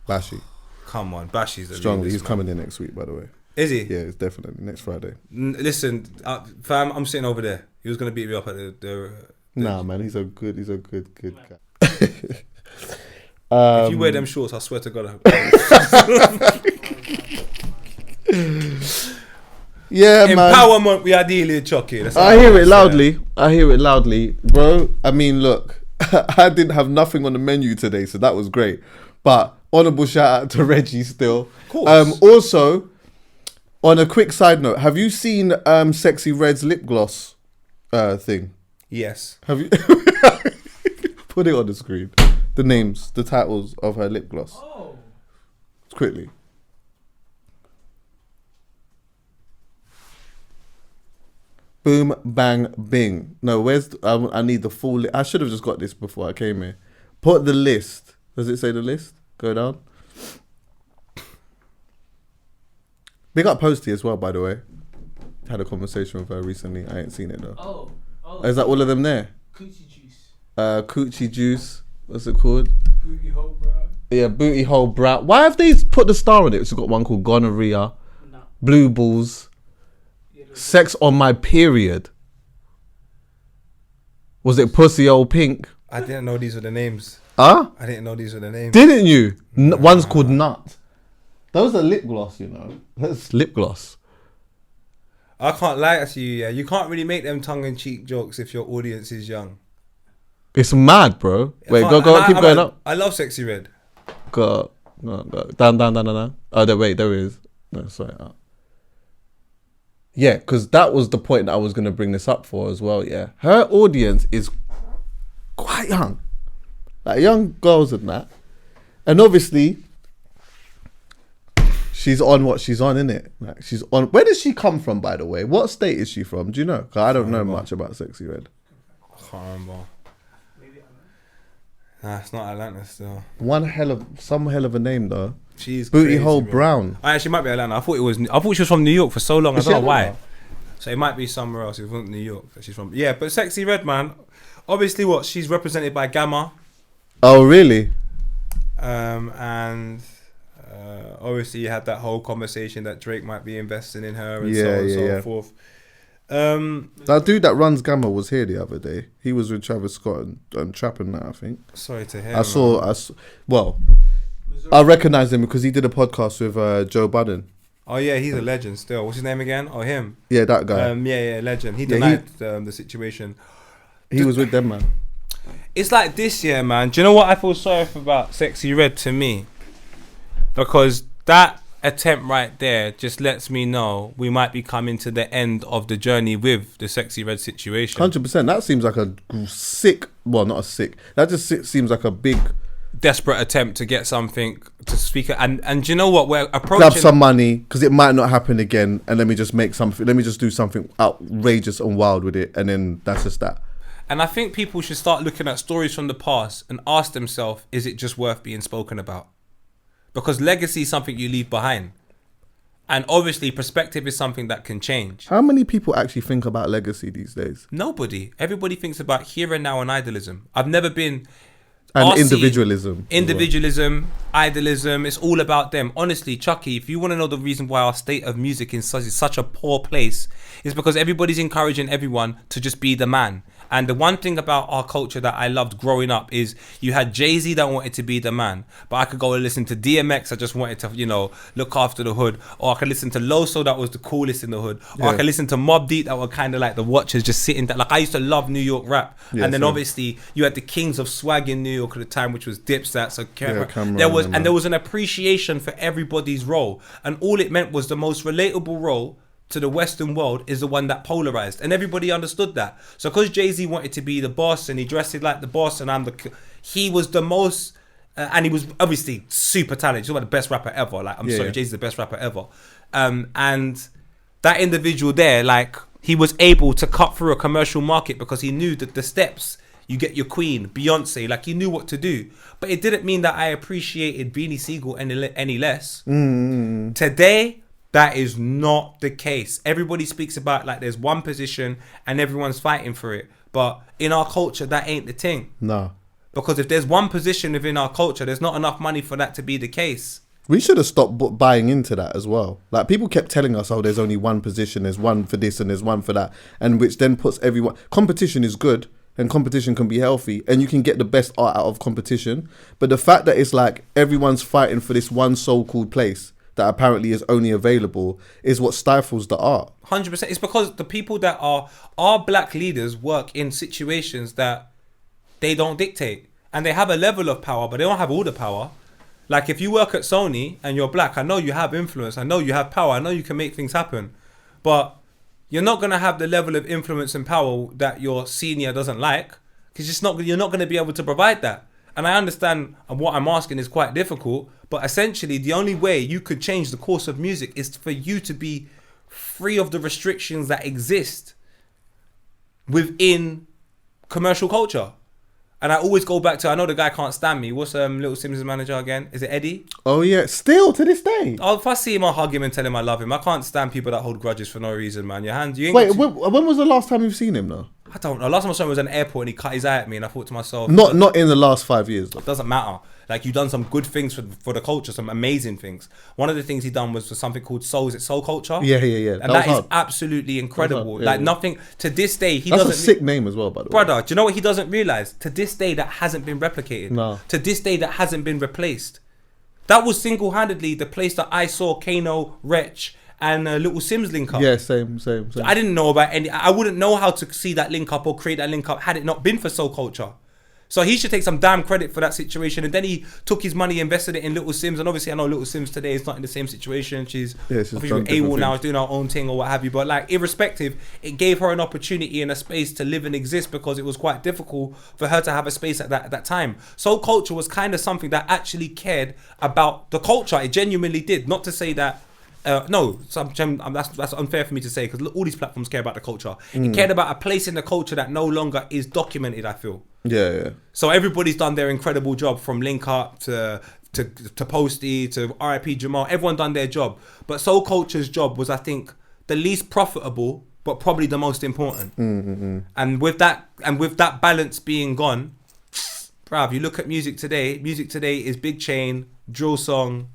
[SPEAKER 1] Bashy.
[SPEAKER 2] Come on, Bashy's the
[SPEAKER 1] strongly. He's coming in next week, by the way.
[SPEAKER 2] Is he?
[SPEAKER 1] Yeah, it's definitely next Friday.
[SPEAKER 2] Listen, fam, I'm sitting over there. He was going to beat me up at the
[SPEAKER 1] Nah, man, he's a good guy.
[SPEAKER 2] If you wear them shorts, I swear to God.
[SPEAKER 1] Yeah,
[SPEAKER 2] empowerment,
[SPEAKER 1] man.
[SPEAKER 2] we are dealing, Chuckie.
[SPEAKER 1] I hear it loudly, bro. I mean, look, I didn't have nothing on the menu today, so that was great. But honourable shout out to Reggie still.
[SPEAKER 2] Of course.
[SPEAKER 1] Also, on a quick side note, have you seen Sexy Red's lip gloss thing?
[SPEAKER 2] Yes.
[SPEAKER 1] Have you? Put it on the screen. The titles of her lip gloss.
[SPEAKER 3] Oh.
[SPEAKER 1] Quickly. Boom, bang, bing. No, I need the full I should have just got this before I came here. Put the list. Does it say the list? Go down. Big up Posty as well, by the way. Had a conversation with her recently. I ain't seen it though.
[SPEAKER 3] Oh,
[SPEAKER 1] Is that all of them there?
[SPEAKER 3] Coochie juice.
[SPEAKER 1] Coochie juice. What's it called?
[SPEAKER 3] Booty hole brow.
[SPEAKER 1] Yeah, booty hole brow. Why have they put the star on it? It's got one called gonorrhea, blue balls, sex on my period. Was it pussy old pink?
[SPEAKER 2] I didn't know these were the names.
[SPEAKER 1] Huh?
[SPEAKER 2] I didn't know these were the names.
[SPEAKER 1] Didn't you? One's called nut. Those are lip gloss, you know. That's lip gloss.
[SPEAKER 2] I can't lie to you, yeah. You can't really make them tongue-in-cheek jokes if your audience is young.
[SPEAKER 1] It's mad, bro. Wait, go, keep going up.
[SPEAKER 2] I love Sexy Red.
[SPEAKER 1] Go. Down. Oh, there is. No, sorry. Yeah, because that was the point that I was going to bring this up for as well, yeah. Her audience is quite young. Like young girls and that. And obviously, she's on what she's on, innit? Like she's on. Where does she come from, by the way? What state is she from? Do you know? 'Cause I don't know much about Sexy Red.
[SPEAKER 2] I can't remember. Nah, it's not Atlanta still.
[SPEAKER 1] Some hell of a name though.
[SPEAKER 2] She's
[SPEAKER 1] Booty
[SPEAKER 2] crazy,
[SPEAKER 1] hole
[SPEAKER 2] bro.
[SPEAKER 1] brown.
[SPEAKER 2] She might be Atlanta. I thought she was from New York for so long. I
[SPEAKER 1] Is
[SPEAKER 2] don't know
[SPEAKER 1] she
[SPEAKER 2] why.
[SPEAKER 1] Atlanta?
[SPEAKER 2] So it might be somewhere else. It wasn't New York that she's from. Yeah, but Sexy Red, man. Obviously, she's represented by Gamma.
[SPEAKER 1] Oh really?
[SPEAKER 2] And obviously you had that whole conversation that Drake might be investing in her and so on and so forth.
[SPEAKER 1] That dude that runs Gamma was here the other day. He was with Travis Scott and trapping that, I think.
[SPEAKER 2] Sorry to hear.
[SPEAKER 1] I recognize him because he did a podcast with Joe Budden.
[SPEAKER 2] Oh yeah, he's a legend still. What's his name again? Oh, him.
[SPEAKER 1] Yeah, that guy.
[SPEAKER 2] Yeah, legend. He denied the situation.
[SPEAKER 1] He was with them, man.
[SPEAKER 2] It's like this year, man. Do you know what I feel sorry for about Sexy Red to me? Because that attempt right there just lets me know we might be coming to the end of the journey with the Sexy Red situation.
[SPEAKER 1] 100%. That seems like a sick. Well, not a sick. That just seems like a big,
[SPEAKER 2] desperate attempt to get something to speak. And do you know what? We're approaching.
[SPEAKER 1] grab some money because it might not happen again, and let me just make something. Let me just do something outrageous and wild with it, and then that's just that.
[SPEAKER 2] And I think people should start looking at stories from the past and ask themselves, is it just worth being spoken about? Because legacy is something you leave behind. And obviously perspective is something that can change.
[SPEAKER 1] How many people actually think about legacy these days?
[SPEAKER 2] Nobody. Everybody thinks about here and now and idealism. I've never been...
[SPEAKER 1] And individualism.
[SPEAKER 2] Individualism, idealism, it's all about them. Honestly, Chuckie, if you want to know the reason why our state of music is such a poor place, it's because everybody's encouraging everyone to just be the man. And the one thing about our culture that I loved growing up is you had Jay-Z that wanted to be the man, but I could go and listen to DMX that just wanted to, look after the hood, or I could listen to Loso that was the coolest in the hood, or I could listen to Mobb Deep that were kind of like the watchers just sitting there. Like I used to love New York rap, and then obviously you had the kings of swag in New York at the time, which was Dipset. So Cameron, there was an appreciation for everybody's role, and all it meant was the most relatable role to the Western world is the one that polarized, and everybody understood that. So because Jay-Z wanted to be the boss and he dressed it like the boss, and he was the most and he was obviously super talented. He's one of the best rapper ever. Like Jay-Z's the best rapper ever. And that individual there, like he was able to cut through a commercial market because he knew that the steps, you get your queen, Beyonce, like he knew what to do. But it didn't mean that I appreciated Beanie Siegel any less. Today, that is not the case. Everybody speaks about like there's one position and everyone's fighting for it. But in our culture, that ain't the thing.
[SPEAKER 1] No.
[SPEAKER 2] Because if there's one position within our culture, there's not enough money for that to be the case.
[SPEAKER 1] We should have stopped buying into that as well. Like people kept telling us, oh, there's only one position, there's one for this and there's one for that. And which then puts everyone... Competition is good and competition can be healthy and you can get the best art out of competition. But the fact that it's like everyone's fighting for this one so-called place that apparently is only available is what stifles the art.
[SPEAKER 2] 100%. It's because the people that are our black leaders work in situations that they don't dictate. And they have a level of power, but they don't have all the power. Like if you work at Sony and you're black, I know you have influence. I know you have power. I know you can make things happen. But you're not going to have the level of influence and power that your senior doesn't like. Because you're not going to be able to provide that. And I understand what I'm asking is quite difficult, but essentially the only way you could change the course of music is for you to be free of the restrictions that exist within commercial culture. And I always go back to, I know the guy can't stand me. What's Little Sims' manager again? Is it Eddie?
[SPEAKER 1] Oh yeah, still to this day.
[SPEAKER 2] Oh, if I see him, I'll hug him and tell him I love him. I can't stand people that hold grudges for no reason, man. Your hands, you ain't
[SPEAKER 1] Wait, when was the last time you've seen him though?
[SPEAKER 2] I don't know. Last time I saw him was at an airport and he cut his eye at me, and I thought to myself,
[SPEAKER 1] not in the last 5 years. Though.
[SPEAKER 2] It doesn't matter. Like, you've done some good things for the culture, some amazing things. One of the things he done was for something called Soul. Is it Soul Culture?
[SPEAKER 1] Yeah.
[SPEAKER 2] And that is absolutely incredible.
[SPEAKER 1] Yeah,
[SPEAKER 2] like nothing to this day.
[SPEAKER 1] That's a sick name as well, by the way.
[SPEAKER 2] Brother, do you know what he doesn't realize? To this day, that hasn't been replicated.
[SPEAKER 1] No.
[SPEAKER 2] To this day, that hasn't been replaced. That was single-handedly the place that I saw Kano, Wretch, and Little Sims link up.
[SPEAKER 1] Yeah, same.
[SPEAKER 2] I didn't know about any. I wouldn't know how to see that link up or create that link up had it not been for Soul Culture. So he should take some damn credit for that situation. And then he took his money, invested it in Little Sims. And obviously, I know Little Sims today is not in the same situation. She's AWOL now, is doing her own thing or what have you. But like, irrespective, it gave her an opportunity and a space to live and exist, because it was quite difficult for her to have a space at that time. Soul Culture was kind of something that actually cared about the culture. It genuinely did. Not to say that. That's unfair for me to say, because all these platforms care about the culture. It cared about a place in the culture that no longer is documented, I feel.
[SPEAKER 1] Yeah.
[SPEAKER 2] So everybody's done their incredible job, from Link Up to Posty to RIP Jamal. Everyone done their job, but Soul Culture's job was, I think, the least profitable, but probably the most important. And with that balance being gone, bruv, you look at music today. Music today is Big Chain, drill song.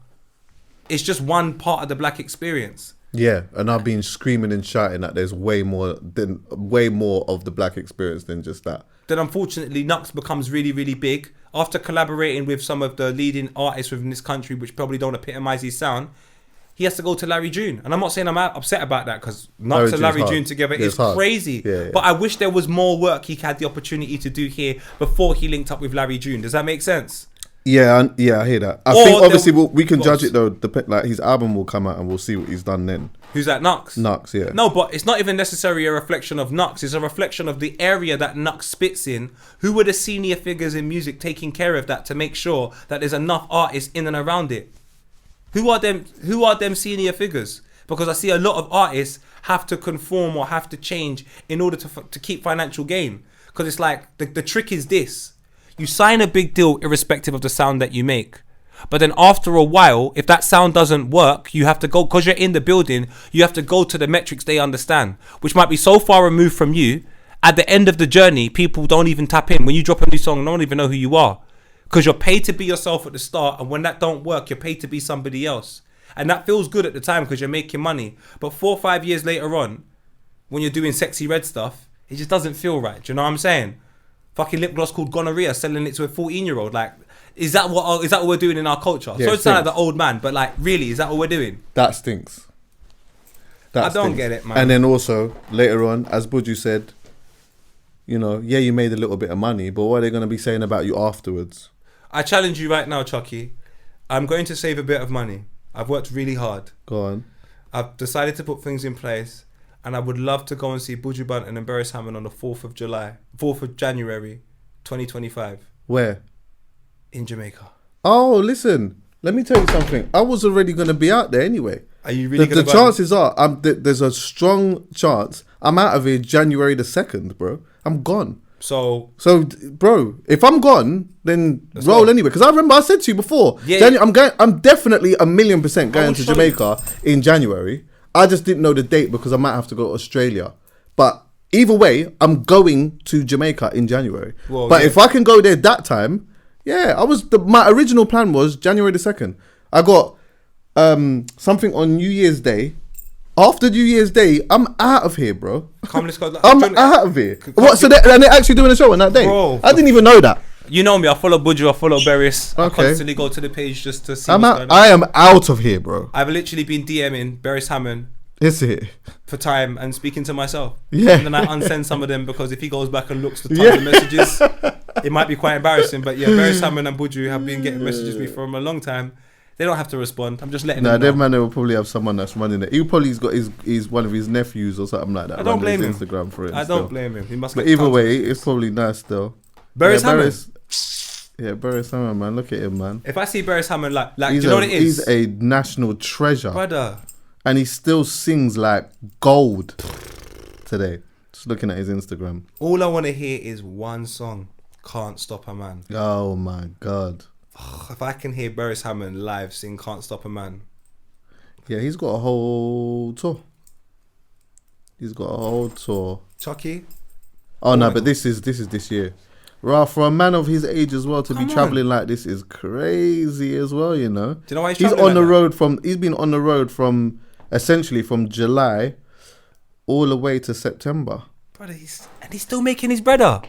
[SPEAKER 2] It's just one part of the black experience.
[SPEAKER 1] Yeah, and I've been screaming and shouting that there's way more of the black experience than just that.
[SPEAKER 2] Then unfortunately, Nux becomes really, really big. After collaborating with some of the leading artists within this country, which probably don't epitomise his sound, he has to go to Larry June. And I'm not saying I'm upset about that, because Nux and Larry June together is crazy. Yeah. But I wish there was more work he had the opportunity to do here before he linked up with Larry June. Does that make sense?
[SPEAKER 1] Yeah, I hear that. I think obviously we can judge it though. Like, his album will come out and we'll see what he's done then.
[SPEAKER 2] Who's that? Nux?
[SPEAKER 1] Nux, yeah.
[SPEAKER 2] No, but it's not even necessarily a reflection of Nux. It's a reflection of the area that Nux spits in. Who were the senior figures in music taking care of that to make sure that there's enough artists in and around it? Who are them senior figures? Because I see a lot of artists have to conform or have to change in order to keep financial gain. Because it's like, the trick is this. You sign a big deal irrespective of the sound that you make. But then after a while, if that sound doesn't work, you have to go, because you're in the building, you have to go to the metrics they understand, which might be so far removed from you. At the end of the journey, people don't even tap in. When you drop a new song, no one even know who you are. Because you're paid to be yourself at the start, and when that don't work, you're paid to be somebody else. And that feels good at the time because you're making money. But 4 or 5 years later on, when you're doing sexy red stuff, it just doesn't feel right. Do you know what I'm saying? Fucking lip gloss called gonorrhea, selling it to a 14-year-old. Like, is that what we're doing in our culture?
[SPEAKER 1] Yeah,
[SPEAKER 2] so it sounds like the old man, but like, really, is that what we're doing?
[SPEAKER 1] That stinks.
[SPEAKER 2] I don't get it, man.
[SPEAKER 1] And then also later on, as Buju said, you made a little bit of money, but what are they going to be saying about you afterwards?
[SPEAKER 2] I challenge you right now, Chuckie. I'm going to save a bit of money. I've worked really hard.
[SPEAKER 1] Go on.
[SPEAKER 2] I've decided to put things in place. And I would love to go and see Buju Banton and Beres Hammond on the 4th of January, 2025.
[SPEAKER 1] Where?
[SPEAKER 2] In Jamaica.
[SPEAKER 1] Oh, listen. Let me tell you something. I was already going to be out there anyway.
[SPEAKER 2] Are you really going to
[SPEAKER 1] The chances are, there's a strong chance I'm out of here January the 2nd, bro. I'm gone. So, bro, if I'm gone, then roll anyway. Because I remember I said to you before, I'm definitely 1,000,000% going to Jamaica in January. I just didn't know the date because I might have to go to Australia. But either way, I'm going to Jamaica in January. If I can go there that time, my original plan was January the 2nd. I got something on New Year's Day. After New Year's Day, I'm out of here, bro. I'm out of here. So they're actually doing a show on that day? Bro, I didn't even know that.
[SPEAKER 2] You know me, I follow Buju, I follow Beres. I constantly go to the page just to see
[SPEAKER 1] what's going on. I am out of here, bro.
[SPEAKER 2] I've literally been DMing Beres Hammond for time and speaking to myself.
[SPEAKER 1] Yeah.
[SPEAKER 2] And then I unsend some of them because if he goes back and looks for tons of messages, it might be quite embarrassing. But yeah, Beres Hammond and Buju have been getting messages with me for a long time. They don't have to respond. I'm just letting them know.
[SPEAKER 1] That man will probably have someone that's running it. He probably's got his one of his nephews or something like that.
[SPEAKER 2] I don't blame him.
[SPEAKER 1] Instagram for it.
[SPEAKER 2] I don't blame him. He must.
[SPEAKER 1] But either way, it's probably nice though.
[SPEAKER 2] Beres Hammond.
[SPEAKER 1] Yeah, Beres Hammond, man. Look at him, man.
[SPEAKER 2] If I see Beres Hammond, like, do you know what it is?
[SPEAKER 1] He's a national treasure,
[SPEAKER 2] brother.
[SPEAKER 1] And he still sings like gold today. Just looking at his Instagram.
[SPEAKER 2] All I want to hear is one song. Can't Stop a Man.
[SPEAKER 1] Oh my God.
[SPEAKER 2] If I can hear Beres Hammond live sing Can't Stop a Man.
[SPEAKER 1] Yeah, he's got a whole tour.
[SPEAKER 2] Chuckie,
[SPEAKER 1] Oh no, but this is this year. Right, for a man of his age as well to be traveling like this is crazy as well. You know.
[SPEAKER 2] Do you know why
[SPEAKER 1] he's on the road from? He's been on the road from essentially from July all the way to September.
[SPEAKER 2] Brother, he's still making his bread.
[SPEAKER 1] Yeah,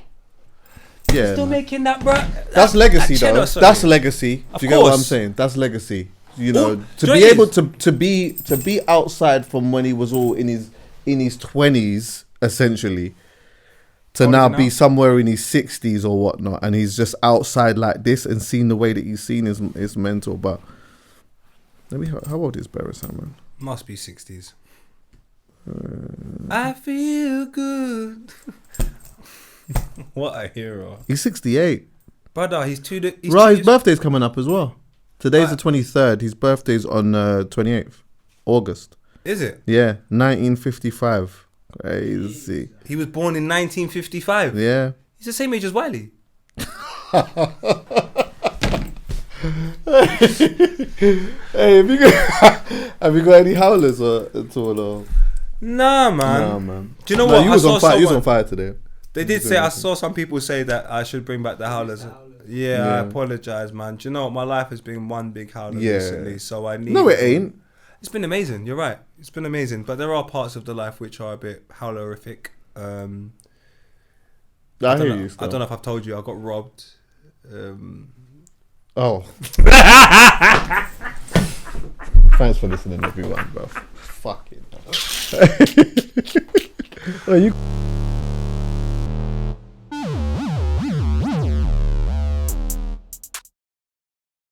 [SPEAKER 2] he's still making that, bro.
[SPEAKER 1] That's legacy, though. That's legacy. Do you get what I'm saying? That's legacy. You know, to be able to be outside from when he was all in his 20s, essentially, to now be somewhere in his 60s or whatnot, and he's just outside like this and seeing the way that he's seen is mental. But how old is Barris, man?
[SPEAKER 2] Must be 60s. I feel good. What a hero.
[SPEAKER 1] He's 68.
[SPEAKER 2] Brother, he's
[SPEAKER 1] his birthday's coming up as well. Today's the 23rd. His birthday's on 28th August.
[SPEAKER 2] Is it?
[SPEAKER 1] Yeah, 1955. Crazy.
[SPEAKER 2] He was born in 1955.
[SPEAKER 1] Yeah.
[SPEAKER 2] He's the same age as Wiley.
[SPEAKER 1] Hey, have you got any howlers at all? Or?
[SPEAKER 2] Nah, man. Do you know
[SPEAKER 1] what?
[SPEAKER 2] You
[SPEAKER 1] was on fire. You was on fire today.
[SPEAKER 2] They did say, I saw some people say that I should bring back the howlers. Yeah, I apologize, man. Do you know what? My life has been one big howler recently, so I need...
[SPEAKER 1] No, it ain't.
[SPEAKER 2] It's been amazing. You're right. It's been amazing. But there are parts of the life which are a bit howlerific. I
[SPEAKER 1] hear you.
[SPEAKER 2] I don't know if I've told you. I got robbed.
[SPEAKER 1] Oh. Thanks for listening, everyone, bro. Fucking hell. Well, you...